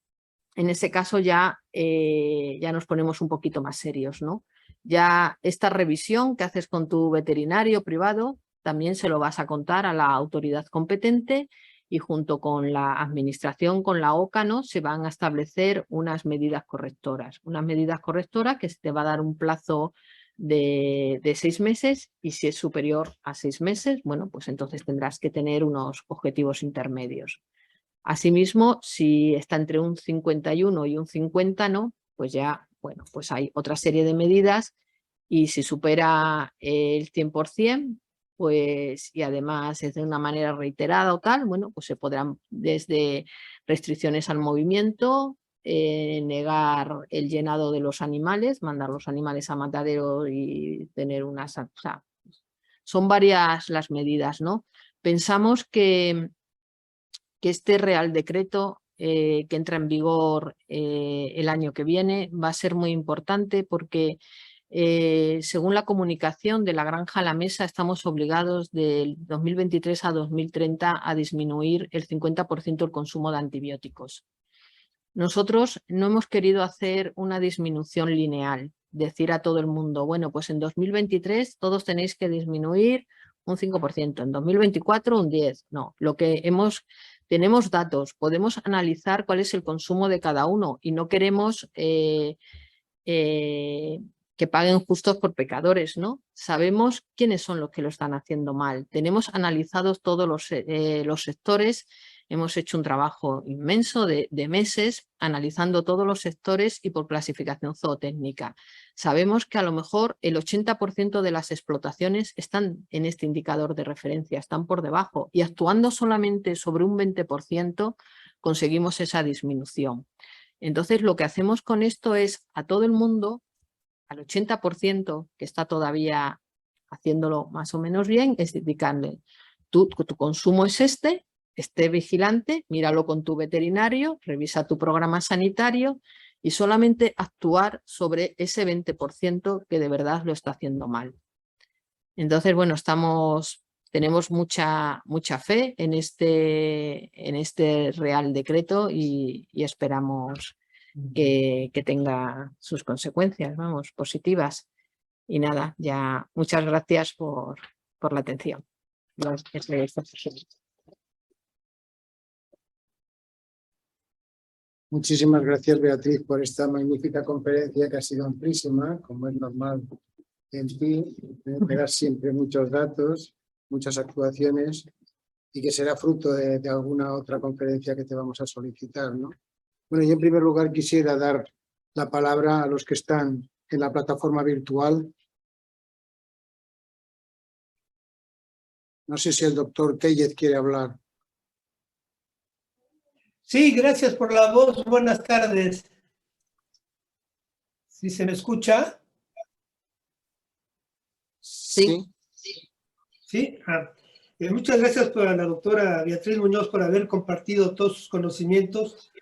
en ese caso ya nos ponemos un poquito más serios, ¿no? Ya esta revisión que haces con tu veterinario privado también se lo vas a contar a la autoridad competente, y junto con la administración, con la OCA, ¿no?, se van a establecer unas medidas correctoras. Unas medidas correctoras que te va a dar un plazo de 6 meses, y si es superior a 6 meses, bueno, pues entonces tendrás que tener unos objetivos intermedios. Asimismo, si está entre un 51 y un 50, ¿no?, pues ya, bueno, pues hay otra serie de medidas, y si supera el 100%, pues, y además es de una manera reiterada o tal, bueno, pues se podrán desde restricciones al movimiento, negar el llenado de los animales, mandar los animales a matadero y tener unas... O sea, son varias las medidas, ¿no? Pensamos que este Real Decreto que entra en vigor el año que viene va a ser muy importante, porque según la comunicación de la granja a la mesa, estamos obligados del 2023 a 2030 a disminuir el 50% el consumo de antibióticos. Nosotros no hemos querido hacer una disminución lineal, decir a todo el mundo, bueno, pues en 2023 todos tenéis que disminuir un 5%, en 2024 un 10%. No, tenemos datos, podemos analizar cuál es el consumo de cada uno, y no queremos que paguen justos por pecadores, ¿no? Sabemos quiénes son los que lo están haciendo mal. Tenemos analizados todos los sectores. Hemos hecho un trabajo inmenso de meses analizando todos los sectores y por clasificación zootécnica. Sabemos que a lo mejor el 80% de las explotaciones están en este indicador de referencia, están por debajo, y actuando solamente sobre un 20% conseguimos esa disminución. Entonces, lo que hacemos con esto es a todo el mundo, al 80% que está todavía haciéndolo más o menos bien, es indicarle, tu consumo es esté vigilante, míralo con tu veterinario, revisa tu programa sanitario, y solamente actuar sobre ese 20% que de verdad lo está haciendo mal. Entonces, bueno, tenemos mucha fe en este Real Decreto, y esperamos que tenga sus consecuencias, vamos, positivas. Y nada, ya muchas gracias por la atención. Muchísimas gracias, Beatriz, por esta magnífica conferencia que ha sido amplísima, como es normal en ti. Me das siempre muchos datos, muchas actuaciones, y que será fruto de alguna otra conferencia que te vamos a solicitar, ¿no? Bueno, yo en primer lugar quisiera dar la palabra a los que están en la plataforma virtual. No sé si el doctor Tellez quiere hablar. Sí, gracias por la voz. Buenas tardes. ¿Sí se me escucha? Sí. ¿Sí? Muchas gracias a la doctora Beatriz Muñoz por haber compartido todos sus conocimientos,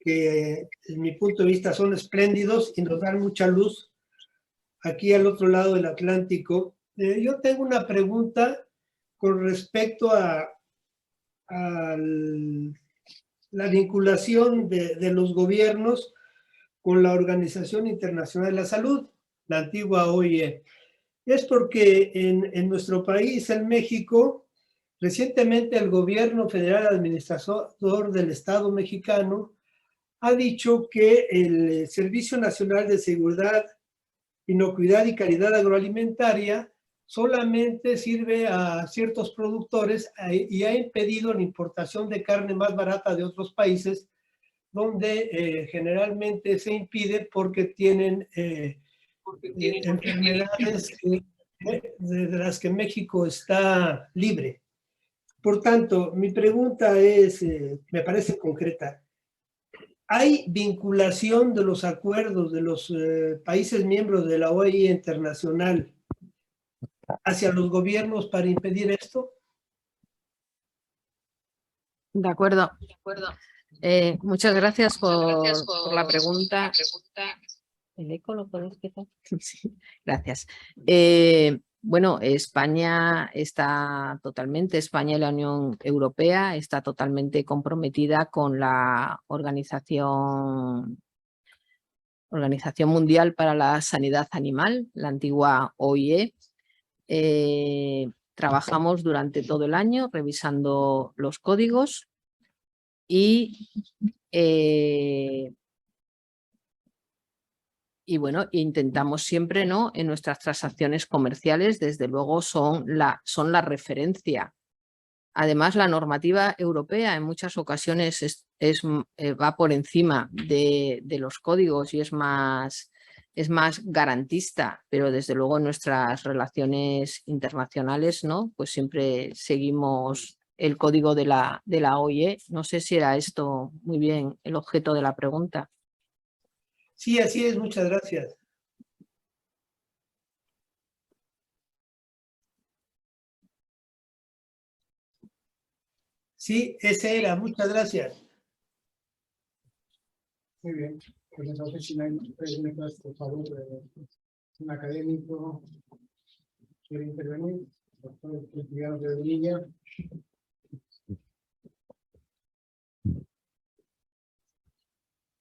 que en mi punto de vista son espléndidos y nos dan mucha luz aquí al otro lado del Atlántico. Yo tengo una pregunta con respecto a la vinculación de los gobiernos con la Organización Internacional de la Salud, la antigua OIE. es porque en nuestro país, en México, recientemente el gobierno federal administrador del Estado mexicano ha dicho que el Servicio Nacional de Seguridad, Inocuidad y Calidad Agroalimentaria solamente sirve a ciertos productores y ha impedido la importación de carne más barata de otros países, donde generalmente se impide porque tienen enfermedades de las que México está libre. Por tanto, mi pregunta es, me parece concreta. ¿Hay vinculación de los acuerdos de los países miembros de la OIE internacional hacia los gobiernos para impedir esto? De acuerdo. Muchas gracias por la pregunta. ¿El eco lo puedes quitar? Sí, gracias. Bueno, España y la Unión Europea está totalmente comprometida con la Organización Mundial para la Sanidad Animal, la antigua OIE. Trabajamos durante todo el año revisando los códigos y bueno, intentamos siempre, ¿no? En nuestras transacciones comerciales, desde luego, son la referencia. Además, la normativa europea en muchas ocasiones va por encima de los códigos y es más garantista, pero desde luego en nuestras relaciones internacionales, ¿no? Pues siempre seguimos el código de la OIE. No sé si era esto muy bien el objeto de la pregunta. Sí, así es, muchas gracias. Sí, ese era, muchas gracias. Muy bien. Pues entonces, si no hay más preguntas, por favor, un académico quiere intervenir. Doctor Cristiano de Bonilla.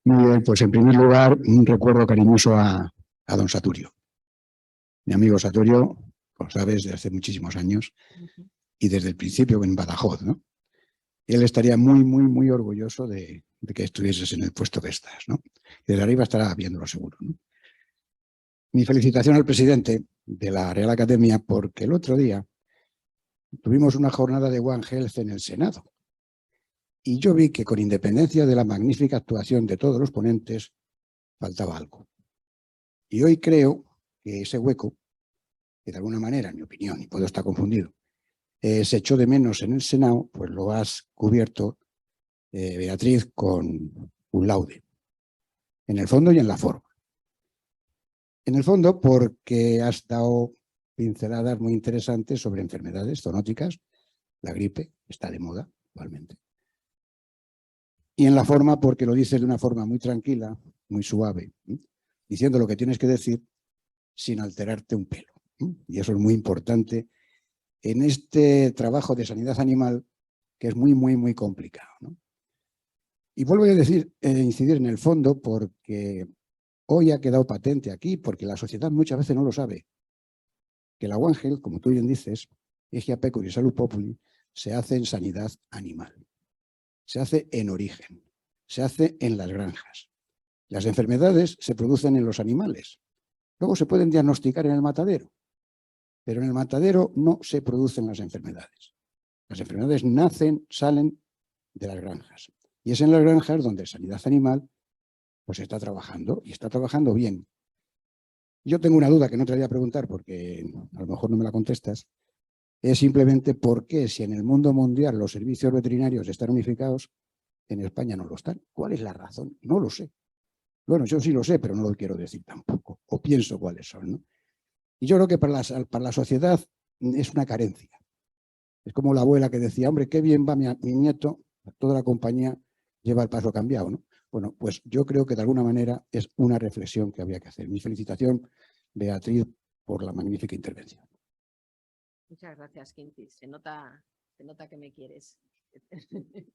Muy bien, pues en primer lugar, un recuerdo cariñoso a don Saturio. Mi amigo Saturio, como sabes, de hace muchísimos años y desde el principio en Badajoz, ¿no? Él estaría muy orgulloso de que estuvieses en el puesto que estás, ¿no? Y desde arriba estará viéndolo seguro, ¿no? Mi felicitación al presidente de la Real Academia porque el otro día tuvimos una jornada de One Health en el Senado. Y yo vi que con independencia de la magnífica actuación de todos los ponentes, faltaba algo. Y hoy creo que ese hueco, que de alguna manera, en mi opinión, y puedo estar confundido, se echó de menos en el Senado, pues lo has cubierto, Beatriz, con un laude, en el fondo y en la forma. En el fondo porque has dado pinceladas muy interesantes sobre enfermedades zoonóticas, la gripe está de moda actualmente. Y en la forma porque lo dices de una forma muy tranquila, muy suave, diciendo lo que tienes que decir sin alterarte un pelo. Y eso es muy importante en este trabajo de sanidad animal que es muy complicado, ¿no? Y vuelvo a decir, incidir en el fondo porque hoy ha quedado patente aquí, porque la sociedad muchas veces no lo sabe, que la One Health, como tú bien dices, Egia Pecur y Salud Populi, se hace en sanidad animal. Se hace en origen, se hace en las granjas. Las enfermedades se producen en los animales. Luego se pueden diagnosticar en el matadero, pero en el matadero no se producen las enfermedades. Las enfermedades nacen, salen de las granjas. Y es en las granjas donde sanidad animal pues está trabajando y está trabajando bien. Yo tengo una duda que no te voy a preguntar porque a lo mejor no me la contestas. Es simplemente por qué si en el mundo mundial los servicios veterinarios están unificados, en España no lo están. ¿Cuál es la razón? No lo sé. Bueno, yo sí lo sé, pero no lo quiero decir tampoco. O pienso cuáles son, ¿no? Y yo creo que para la sociedad es una carencia. Es como la abuela que decía, hombre, qué bien va mi nieto, toda la compañía lleva el paso cambiado, ¿no? Bueno, pues yo creo que de alguna manera es una reflexión que había que hacer. Mi felicitación, Beatriz, por la magnífica intervención. Muchas gracias, Quinti. Se nota que me quieres,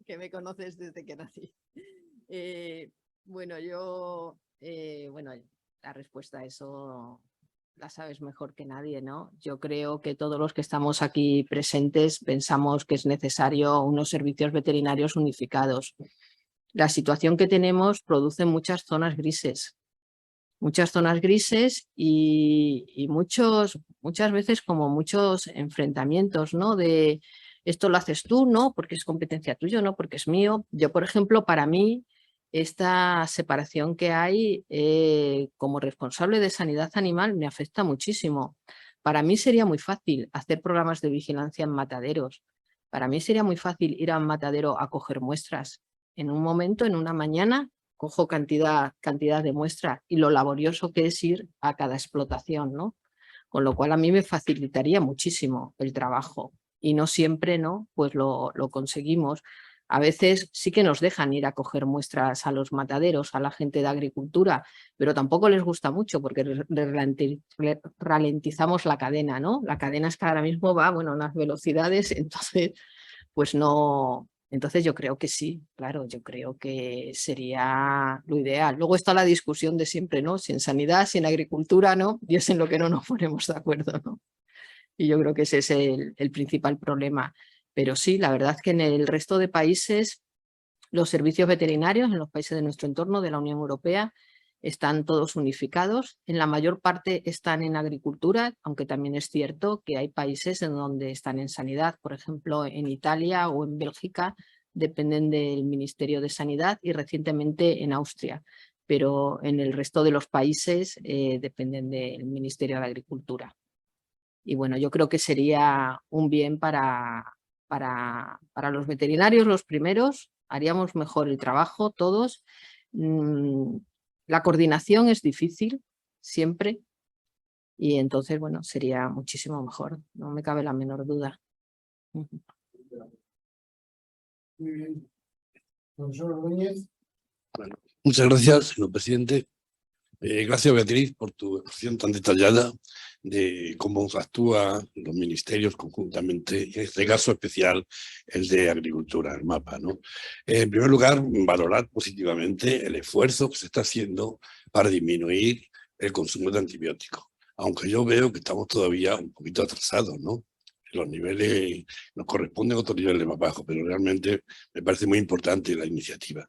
que me conoces desde que nací. Bueno, la respuesta a eso la sabes mejor que nadie, ¿no? Yo creo que todos los que estamos aquí presentes pensamos que es necesario unos servicios veterinarios unificados. La situación que tenemos produce muchas zonas grises y muchas veces como muchos enfrentamientos, ¿no? De esto lo haces tú, ¿no? Porque es competencia tuya, ¿no? Porque es mío. Yo, por ejemplo, para mí, esta separación que hay como responsable de sanidad animal me afecta muchísimo. Para mí sería muy fácil hacer programas de vigilancia en mataderos. Para mí sería muy fácil ir a un matadero a coger muestras. En un momento, en una mañana, cojo cantidad de muestras y lo laborioso que es ir a cada explotación, ¿no? Con lo cual a mí me facilitaría muchísimo el trabajo y no siempre, ¿no? Pues lo conseguimos. A veces sí que nos dejan ir a coger muestras a los mataderos, a la gente de agricultura, pero tampoco les gusta mucho porque ralentizamos la cadena, ¿no? La cadena es que ahora mismo va, bueno, a unas velocidades, entonces, pues no. Entonces yo creo que sí, claro, yo creo que sería lo ideal. Luego está la discusión de siempre, ¿no? Si en sanidad, si en agricultura, ¿no? Y es en lo que no nos ponemos de acuerdo, ¿no? Y yo creo que ese es el principal problema. Pero sí, la verdad es que en el resto de países, los servicios veterinarios, en los países de nuestro entorno, de la Unión Europea, están todos unificados. En la mayor parte están en agricultura, aunque también es cierto que hay países en donde están en sanidad. Por ejemplo, en Italia o en Bélgica dependen del Ministerio de Sanidad y recientemente en Austria. Pero en el resto de los países dependen del Ministerio de Agricultura. Y bueno, yo creo que sería un bien para los veterinarios los primeros, haríamos mejor el trabajo todos. La coordinación es difícil siempre y entonces, bueno, sería muchísimo mejor, no me cabe la menor duda. Muy bien. Profesor Núñez. Bueno, muchas gracias, señor presidente. Gracias, Beatriz, por tu exposición tan detallada de cómo actúan los ministerios conjuntamente, en este caso especial el de Agricultura, el MAPA, ¿no? En primer lugar, valorar positivamente el esfuerzo que se está haciendo para disminuir el consumo de antibióticos, aunque yo veo que estamos todavía un poquito atrasados, ¿no? Los niveles nos corresponden a otros niveles más bajos, pero realmente me parece muy importante la iniciativa.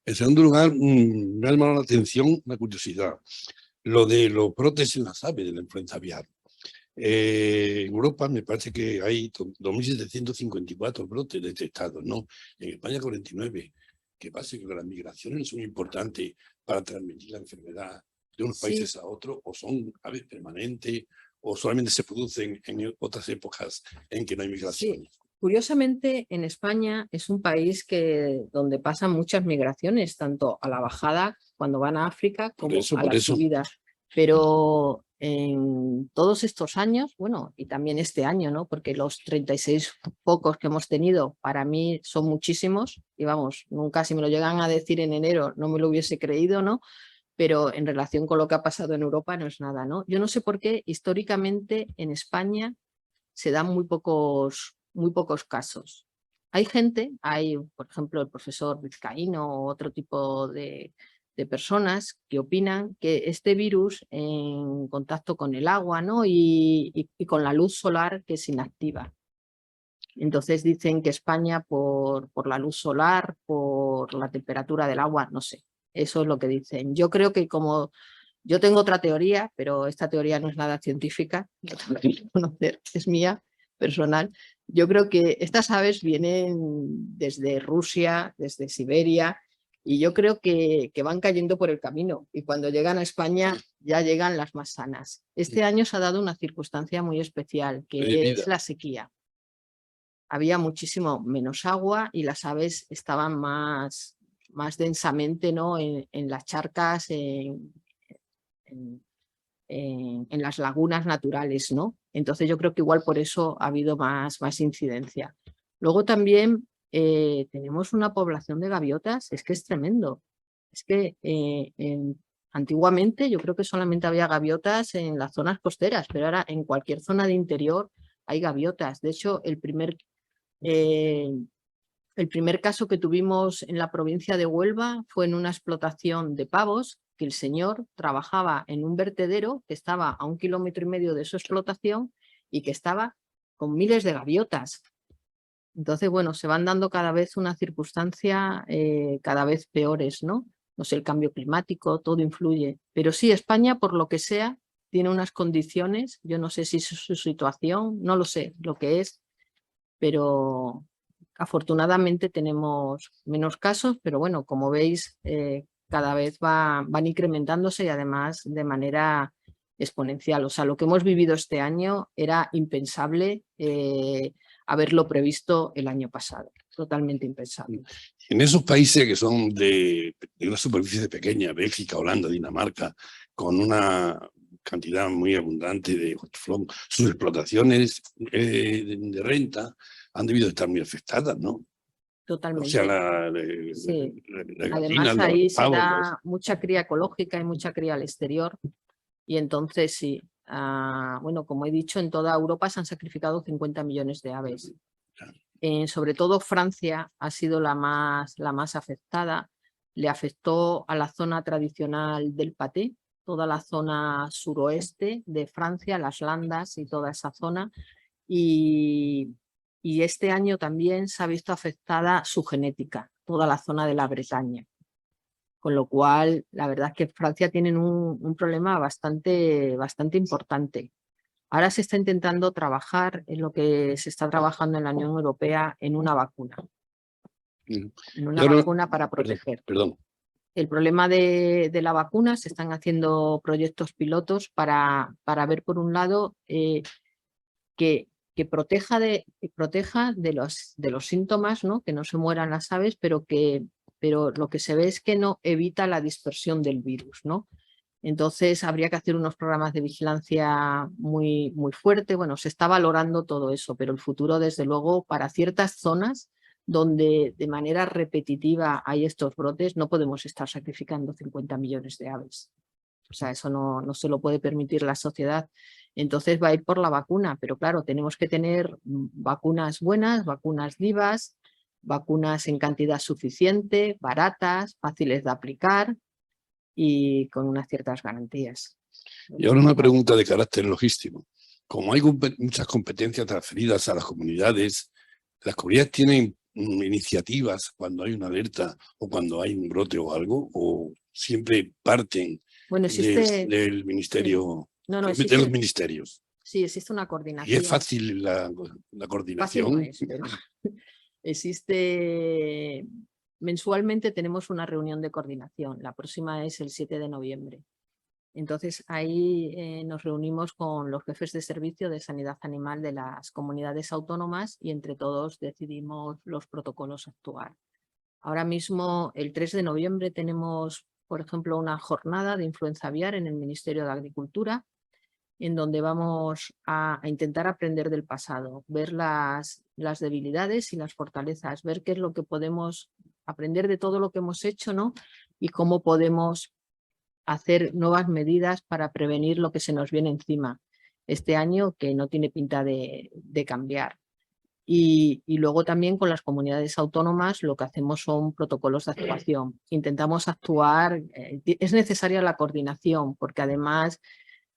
En segundo lugar, me ha llamado la atención una curiosidad, lo de los brotes en las aves de la influenza aviar. En Europa me parece que hay 2.754 brotes detectados, ¿no? En España 49. ¿Qué pasa? Que las migraciones son importantes para transmitir la enfermedad de unos países a otros, o son aves permanentes, o solamente se producen en otras épocas en que no hay migraciones. Sí. Curiosamente, en España es un país donde pasan muchas migraciones, tanto a la bajada, cuando van a África, como a la subida. Pero en todos estos años, bueno, y también este año, ¿no? Porque los 36 focos que hemos tenido, para mí son muchísimos, y vamos, nunca si me lo llegan a decir en enero no me lo hubiese creído, ¿no? Pero en relación con lo que ha pasado en Europa no es nada, ¿no? Yo no sé por qué históricamente en España se dan muy pocos casos. Hay gente, por ejemplo el profesor Vizcaíno o otro tipo de personas que opinan que este virus en contacto con el agua, ¿no? y con la luz solar que se inactiva. Entonces dicen que España por la luz solar, por la temperatura del agua, no sé, eso es lo que dicen. Yo creo que como yo tengo otra teoría, pero esta teoría no es nada científica, lo tengo que reconocer, es mía, personal. Yo creo que estas aves vienen desde Rusia, desde Siberia, y yo creo que van cayendo por el camino, y cuando llegan a España ya llegan las más sanas. Este año se ha dado una circunstancia muy especial, que es la sequía. Había muchísimo menos agua y las aves estaban más densamente, ¿no? en las charcas, en las lagunas naturales, ¿no? Entonces yo creo que igual por eso ha habido más incidencia. Luego también tenemos una población de gaviotas, es que es tremendo. Es que antiguamente yo creo que solamente había gaviotas en las zonas costeras, pero ahora en cualquier zona de interior hay gaviotas. De hecho, el primer caso que tuvimos en la provincia de Huelva fue en una explotación de pavos que el señor trabajaba en un vertedero que estaba a 1,5 kilómetros de su explotación y que estaba con miles de gaviotas. Entonces, bueno, se van dando cada vez una circunstancia cada vez peores, ¿no? No sé, el cambio climático, todo influye. Pero sí, España, por lo que sea, tiene unas condiciones, yo no sé si es su situación, no lo sé lo que es, pero afortunadamente tenemos menos casos, pero bueno, como veis, cada vez van incrementándose y además de manera exponencial. O sea, lo que hemos vivido este año era impensable haberlo previsto el año pasado, totalmente impensable. En esos países que son de una superficie pequeña, Bélgica, Holanda, Dinamarca, con una cantidad muy abundante de hortiflón, sus explotaciones de renta han debido estar muy afectadas, ¿no? Totalmente. O sea, sí. la Además, gallina, ahí los se pavos, da mucha cría ecológica y mucha cría al exterior. Y entonces sí, bueno, como he dicho, en toda Europa se han sacrificado 50 millones de aves. Sobre todo Francia ha sido la más afectada. Le afectó a la zona tradicional del paté, toda la zona suroeste de Francia, las Landas y toda esa zona. Y este año también se ha visto afectada su genética, toda la zona de la Bretaña. Con lo cual, la verdad es que Francia tiene un problema bastante importante. Ahora se está intentando trabajar en lo que se está trabajando en la Unión Europea en una vacuna. En una vacuna para proteger. Perdón. El problema de la vacuna, se están haciendo proyectos pilotos para ver, por un lado, que proteja de los síntomas, ¿no? Que no se mueran las aves, pero lo que se ve es que no evita la dispersión del virus, ¿no? Entonces habría que hacer unos programas de vigilancia muy fuerte. Bueno, se está valorando todo eso, pero el futuro, desde luego, para ciertas zonas donde de manera repetitiva hay estos brotes, no podemos estar sacrificando 50 millones de aves. O sea, eso no se lo puede permitir la sociedad. Entonces va a ir por la vacuna, pero claro, tenemos que tener vacunas buenas, vacunas vivas, vacunas en cantidad suficiente, baratas, fáciles de aplicar y con unas ciertas garantías. Y ahora una pregunta de carácter logístico. Como hay muchas competencias transferidas a las comunidades tienen iniciativas cuando hay una alerta o cuando hay un brote o algo, o siempre parten del ministerio, de los ministerios. Sí, existe una coordinación. ¿Y es fácil la coordinación? Fácil no es, pero existe. Mensualmente tenemos una reunión de coordinación. La próxima es el 7 de noviembre. Entonces ahí nos reunimos con los jefes de servicio de sanidad animal de las comunidades autónomas y entre todos decidimos los protocolos a actuar. Ahora mismo, el 3 de noviembre, tenemos, por ejemplo, una jornada de influenza aviar en el Ministerio de Agricultura, en donde vamos a intentar aprender del pasado, ver las debilidades y las fortalezas, ver qué es lo que podemos aprender de todo lo que hemos hecho, ¿no? Y cómo podemos hacer nuevas medidas para prevenir lo que se nos viene encima este año, que no tiene pinta de cambiar. Y luego también con las comunidades autónomas lo que hacemos son protocolos de actuación. Intentamos actuar, es necesaria la coordinación, porque además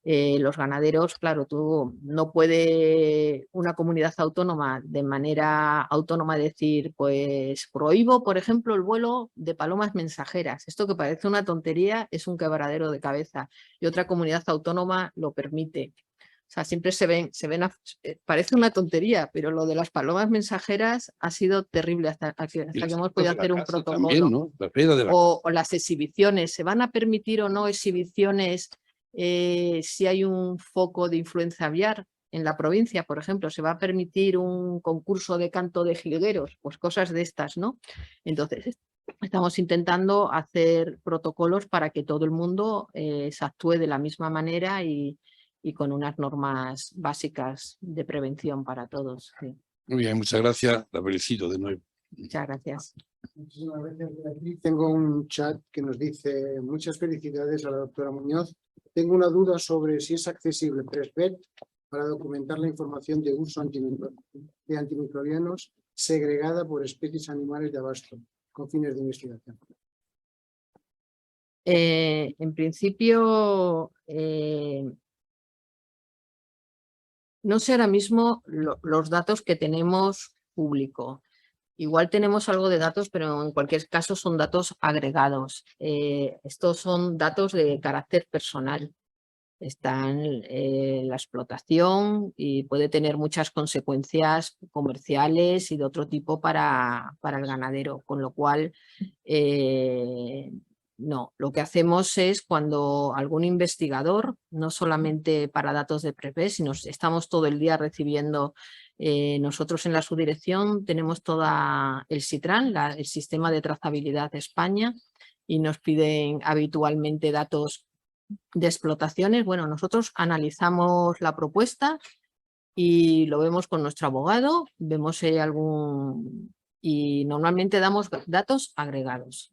los ganaderos, claro, tú no puede una comunidad autónoma de manera autónoma decir, pues prohíbo, por ejemplo, el vuelo de palomas mensajeras. Esto, que parece una tontería, es un quebradero de cabeza, y otra comunidad autónoma lo permite. O sea, siempre parece una tontería, pero lo de las palomas mensajeras ha sido terrible hasta que hemos podido hacer un protocolo. También, ¿no? O las exhibiciones, ¿se van a permitir o no exhibiciones si hay un foco de influenza aviar en la provincia? Por ejemplo, ¿se va a permitir un concurso de canto de jilgueros? Pues cosas de estas, ¿no? Entonces, estamos intentando hacer protocolos para que todo el mundo se actúe de la misma manera y con unas normas básicas de prevención para todos. Sí. Muy bien, muchas gracias. La felicito de nuevo. Muchas gracias. Muchísimas gracias, Beatriz. Tengo un chat que nos dice: muchas felicidades a la doctora Muñoz. Tengo una duda sobre si es accesible Presvet para documentar la información de uso de antimicrobianos segregada por especies animales de abasto con fines de investigación. En principio, no sé ahora mismo los datos que tenemos público. Igual tenemos algo de datos, pero en cualquier caso son datos agregados. Estos son datos de carácter personal. Están la explotación y puede tener muchas consecuencias comerciales y de otro tipo para el ganadero, con lo cual no, lo que hacemos es cuando algún investigador, no solamente para datos de PREP, sino estamos todo el día recibiendo, nosotros en la subdirección tenemos todo el SITRAN, el Sistema de Trazabilidad de España, y nos piden habitualmente datos de explotaciones. Bueno, nosotros analizamos la propuesta y lo vemos con nuestro abogado, vemos si hay algún... y normalmente damos datos agregados,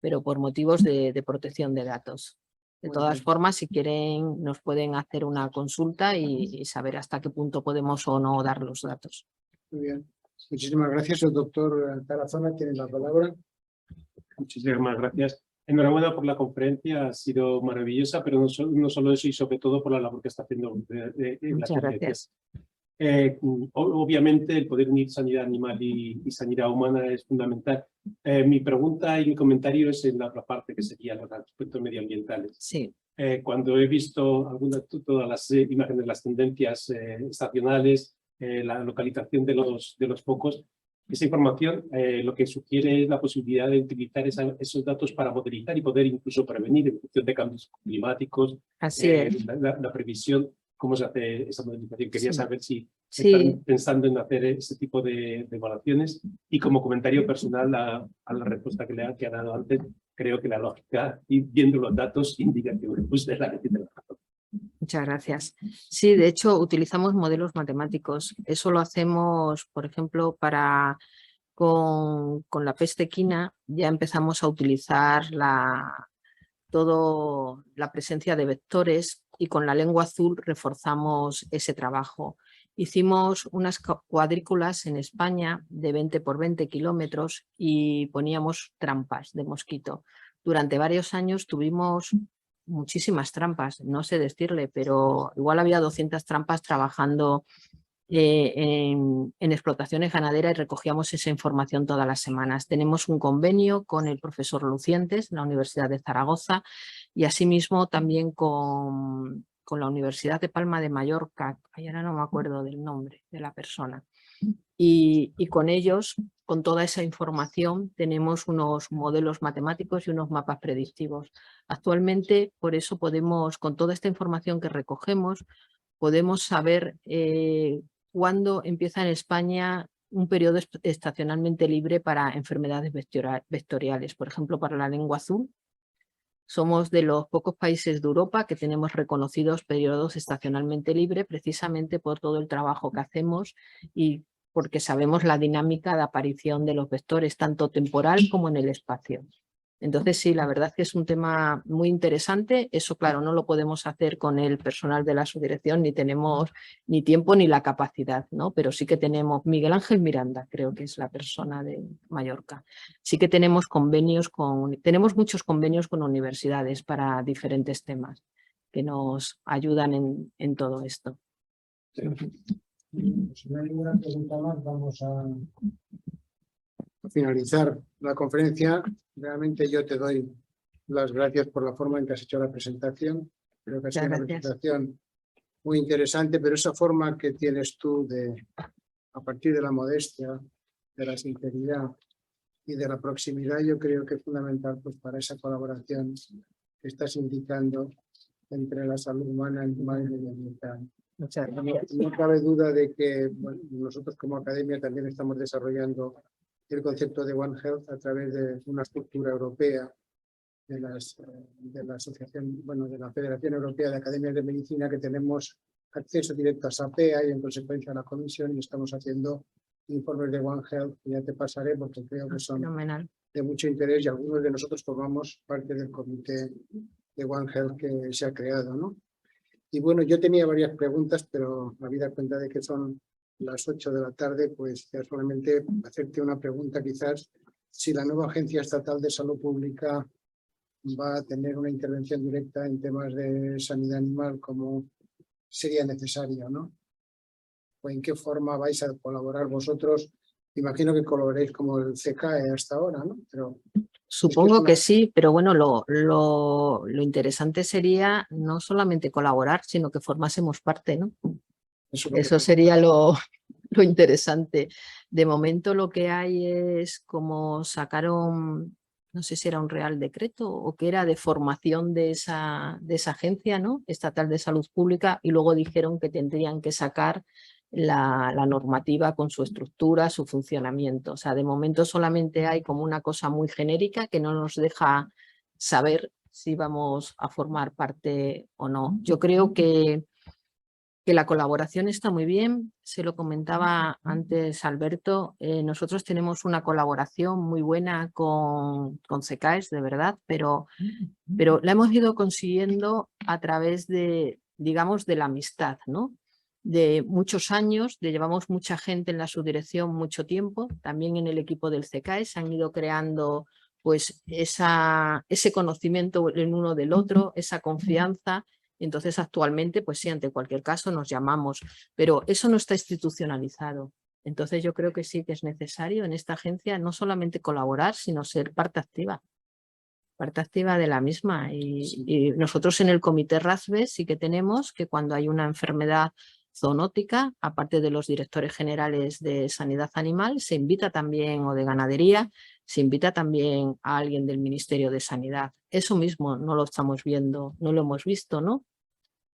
pero por motivos de protección de datos. De Muy todas bien. formas, si quieren, nos pueden hacer una consulta y saber hasta qué punto podemos o no dar los datos. Muy bien. Muchísimas gracias. El doctor Tarazona tiene la palabra. Muchísimas gracias. Enhorabuena por la conferencia, ha sido maravillosa, pero no solo eso y sobre todo por la labor que está haciendo la Muchas gracias. Obviamente el poder unir sanidad animal y sanidad humana es fundamental. Mi pregunta y mi comentario es en la otra parte, que serían los aspectos medioambientales. Sí. Cuando he visto todas las imágenes, las tendencias estacionales, la localización de los focos, esa información lo que sugiere es la posibilidad de utilizar esos datos para modelizar y poder incluso prevenir en función de cambios climáticos, Así es. la previsión, cómo se hace esa modelización. Quería Sí. saber si Sí. están pensando en hacer ese tipo de evaluaciones, y como comentario personal a la respuesta que ha dado antes, creo que la lógica, y viendo los datos, indica que usted es la que tiene la razón. Muchas gracias. Sí, de hecho, utilizamos modelos matemáticos. Eso lo hacemos, por ejemplo, con la peste equina. Ya empezamos a utilizar la presencia de vectores, y con la lengua azul reforzamos ese trabajo. Hicimos unas cuadrículas en España de 20 por 20 kilómetros y poníamos trampas de mosquito. Durante varios años tuvimos muchísimas trampas, no sé decirle, pero igual había 200 trampas trabajando en explotaciones ganaderas, y recogíamos esa información todas las semanas. Tenemos un convenio con el profesor Lucientes de la Universidad de Zaragoza, y asimismo también con la Universidad de Palma de Mallorca, ahora no me acuerdo del nombre de la persona, y con ellos, con toda esa información, tenemos unos modelos matemáticos y unos mapas predictivos. Actualmente, por eso podemos, con toda esta información que recogemos, podemos saber cuándo empieza en España un periodo estacionalmente libre para enfermedades vectoriales. Por ejemplo, para la lengua azul, somos de los pocos países de Europa que tenemos reconocidos periodos estacionalmente libres, precisamente por todo el trabajo que hacemos y porque sabemos la dinámica de aparición de los vectores, tanto temporal como en el espacio. Entonces sí, la verdad es que es un tema muy interesante. Eso, claro, no lo podemos hacer con el personal de la subdirección, ni tenemos ni tiempo ni la capacidad, ¿no? Pero sí que tenemos, Miguel Ángel Miranda, creo que es la persona de Mallorca. Sí que tenemos convenios tenemos muchos convenios con universidades para diferentes temas que nos ayudan en todo esto. Si no hay ninguna pregunta más, vamos a finalizar la conferencia. Realmente yo te doy las gracias por la forma en que has hecho la presentación. Creo que ha sido una presentación muy interesante, pero esa forma que tienes tú a partir de la modestia, de la sinceridad y de la proximidad, yo creo que es fundamental pues, para esa colaboración que estás indicando entre la salud humana, animal y medioambiental. Muchas gracias. No cabe duda de que bueno, nosotros como academia también estamos desarrollando el concepto de One Health a través de una estructura europea de la asociación, bueno, de la Federación Europea de Academias de Medicina, que tenemos acceso directo a SAPEA y en consecuencia a la comisión, y estamos haciendo informes de One Health que ya te pasaré porque creo que son fenomenal, de mucho interés, y algunos de nosotros formamos parte del comité de One Health que se ha creado, ¿no? Y bueno, yo tenía varias preguntas, pero habida cuenta de que son las 8 de la tarde, pues ya solamente hacerte una pregunta quizás, si la nueva Agencia Estatal de Salud Pública va a tener una intervención directa en temas de sanidad animal como sería necesario, ¿no? ¿O en qué forma vais a colaborar vosotros? Imagino que colaboréis como el CCAE hasta ahora, ¿no? Pero Supongo una- que sí, pero bueno, lo interesante sería no solamente colaborar, sino que formásemos parte, ¿no? eso es lo que Eso sería lo interesante. De momento lo que hay es como sacaron, no sé si era un real decreto o que era de formación de esa agencia, ¿no? Estatal de Salud Pública, y luego dijeron que tendrían que sacar la normativa con su estructura, su funcionamiento. O sea, de momento solamente hay como una cosa muy genérica que no nos deja saber si vamos a formar parte o no. Yo creo que la colaboración está muy bien, se lo comentaba antes Alberto, nosotros tenemos una colaboración muy buena con CECAES, de verdad, pero la hemos ido consiguiendo a través de, digamos, de la amistad, ¿no? De muchos años, llevamos mucha gente en la subdirección mucho tiempo, también en el equipo del CECAES se han ido creando pues ese conocimiento el uno del otro, esa confianza. Entonces, actualmente, pues sí, ante cualquier caso nos llamamos, pero eso no está institucionalizado. Entonces, yo creo que sí que es necesario en esta agencia no solamente colaborar, sino ser parte activa de la misma. Y nosotros en el comité RASBE sí que tenemos que cuando hay una enfermedad zoonótica, aparte de los directores generales de sanidad animal, se invita también, o de ganadería, se invita también a alguien del Ministerio de Sanidad. Eso mismo no lo estamos viendo, no lo hemos visto, ¿no?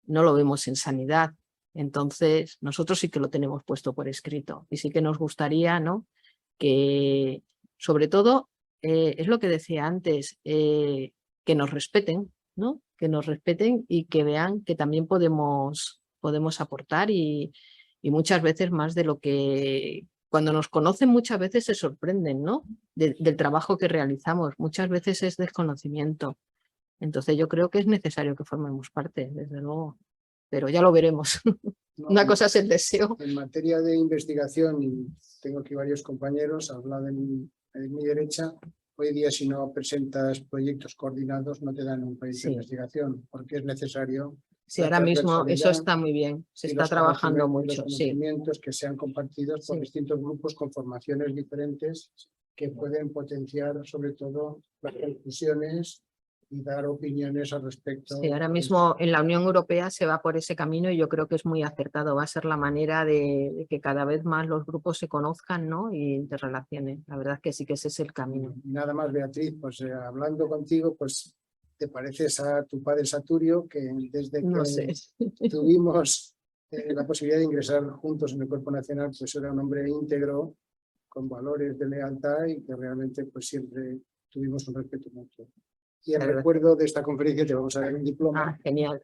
No lo vemos en sanidad. Entonces, nosotros sí que lo tenemos puesto por escrito y sí que nos gustaría, ¿no? Que, sobre todo, es lo que decía antes, que nos respeten, ¿no? Que nos respeten y que vean que también podemos aportar y muchas veces más de lo que... Cuando nos conocen muchas veces se sorprenden, ¿no? Del trabajo que realizamos. Muchas veces es desconocimiento. Entonces yo creo que es necesario que formemos parte, desde luego, pero ya lo veremos. no, Una cosa es el deseo. en materia de investigación, y tengo aquí varios compañeros, habla de mi derecha, hoy día si no presentas proyectos coordinados no te dan un proyecto Sí. de investigación, porque es necesario Sí, la ahora mismo eso transversalidad está muy bien, se y está los trabajando conocimientos- mucho, los sí. conocimientos que sean compartidos por Sí. distintos grupos con formaciones diferentes que pueden potenciar sobre todo las conclusiones y dar opiniones al respecto. Sí, ahora pues, mismo en la Unión Europea se va por ese camino y yo creo que es muy acertado. Va a ser la manera de que cada vez más los grupos se conozcan, ¿no? Y interrelacionen. La verdad es que sí que ese es el camino. y nada más, Beatriz, pues hablando contigo, pues te pareces a tu padre Saturio, que desde No que sé. tuvimos la posibilidad de ingresar juntos en el Cuerpo Nacional, pues era un hombre íntegro, con valores de lealtad y que realmente pues siempre tuvimos un respeto mutuo. Y en La verdad. recuerdo de esta conferencia te vamos a dar un diploma Ah, genial.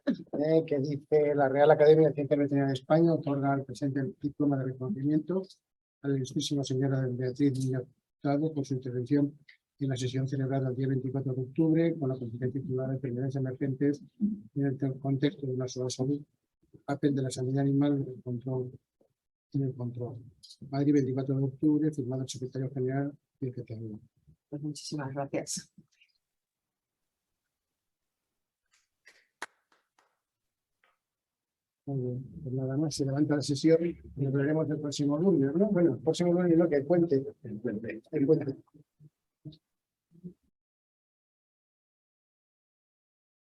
que dice: la Real Academia de Ciencias Veterinarias de España otorga al presente el diploma de reconocimiento a la ilustrísima señora Beatriz Muñoz Hurtado por su intervención en la sesión celebrada el día 24 de octubre con la conferencia titulada Enfermedades emergentes en el contexto de una sola salud, papel de la sanidad animal en el control. Madrid, 24 de octubre, firmado el secretario general y el que te habla. Pues muchísimas gracias. Muy bien, pues nada más, se levanta la sesión y nos veremos el próximo lunes, ¿no? Bueno, el próximo lunes no, que el puente. El puente.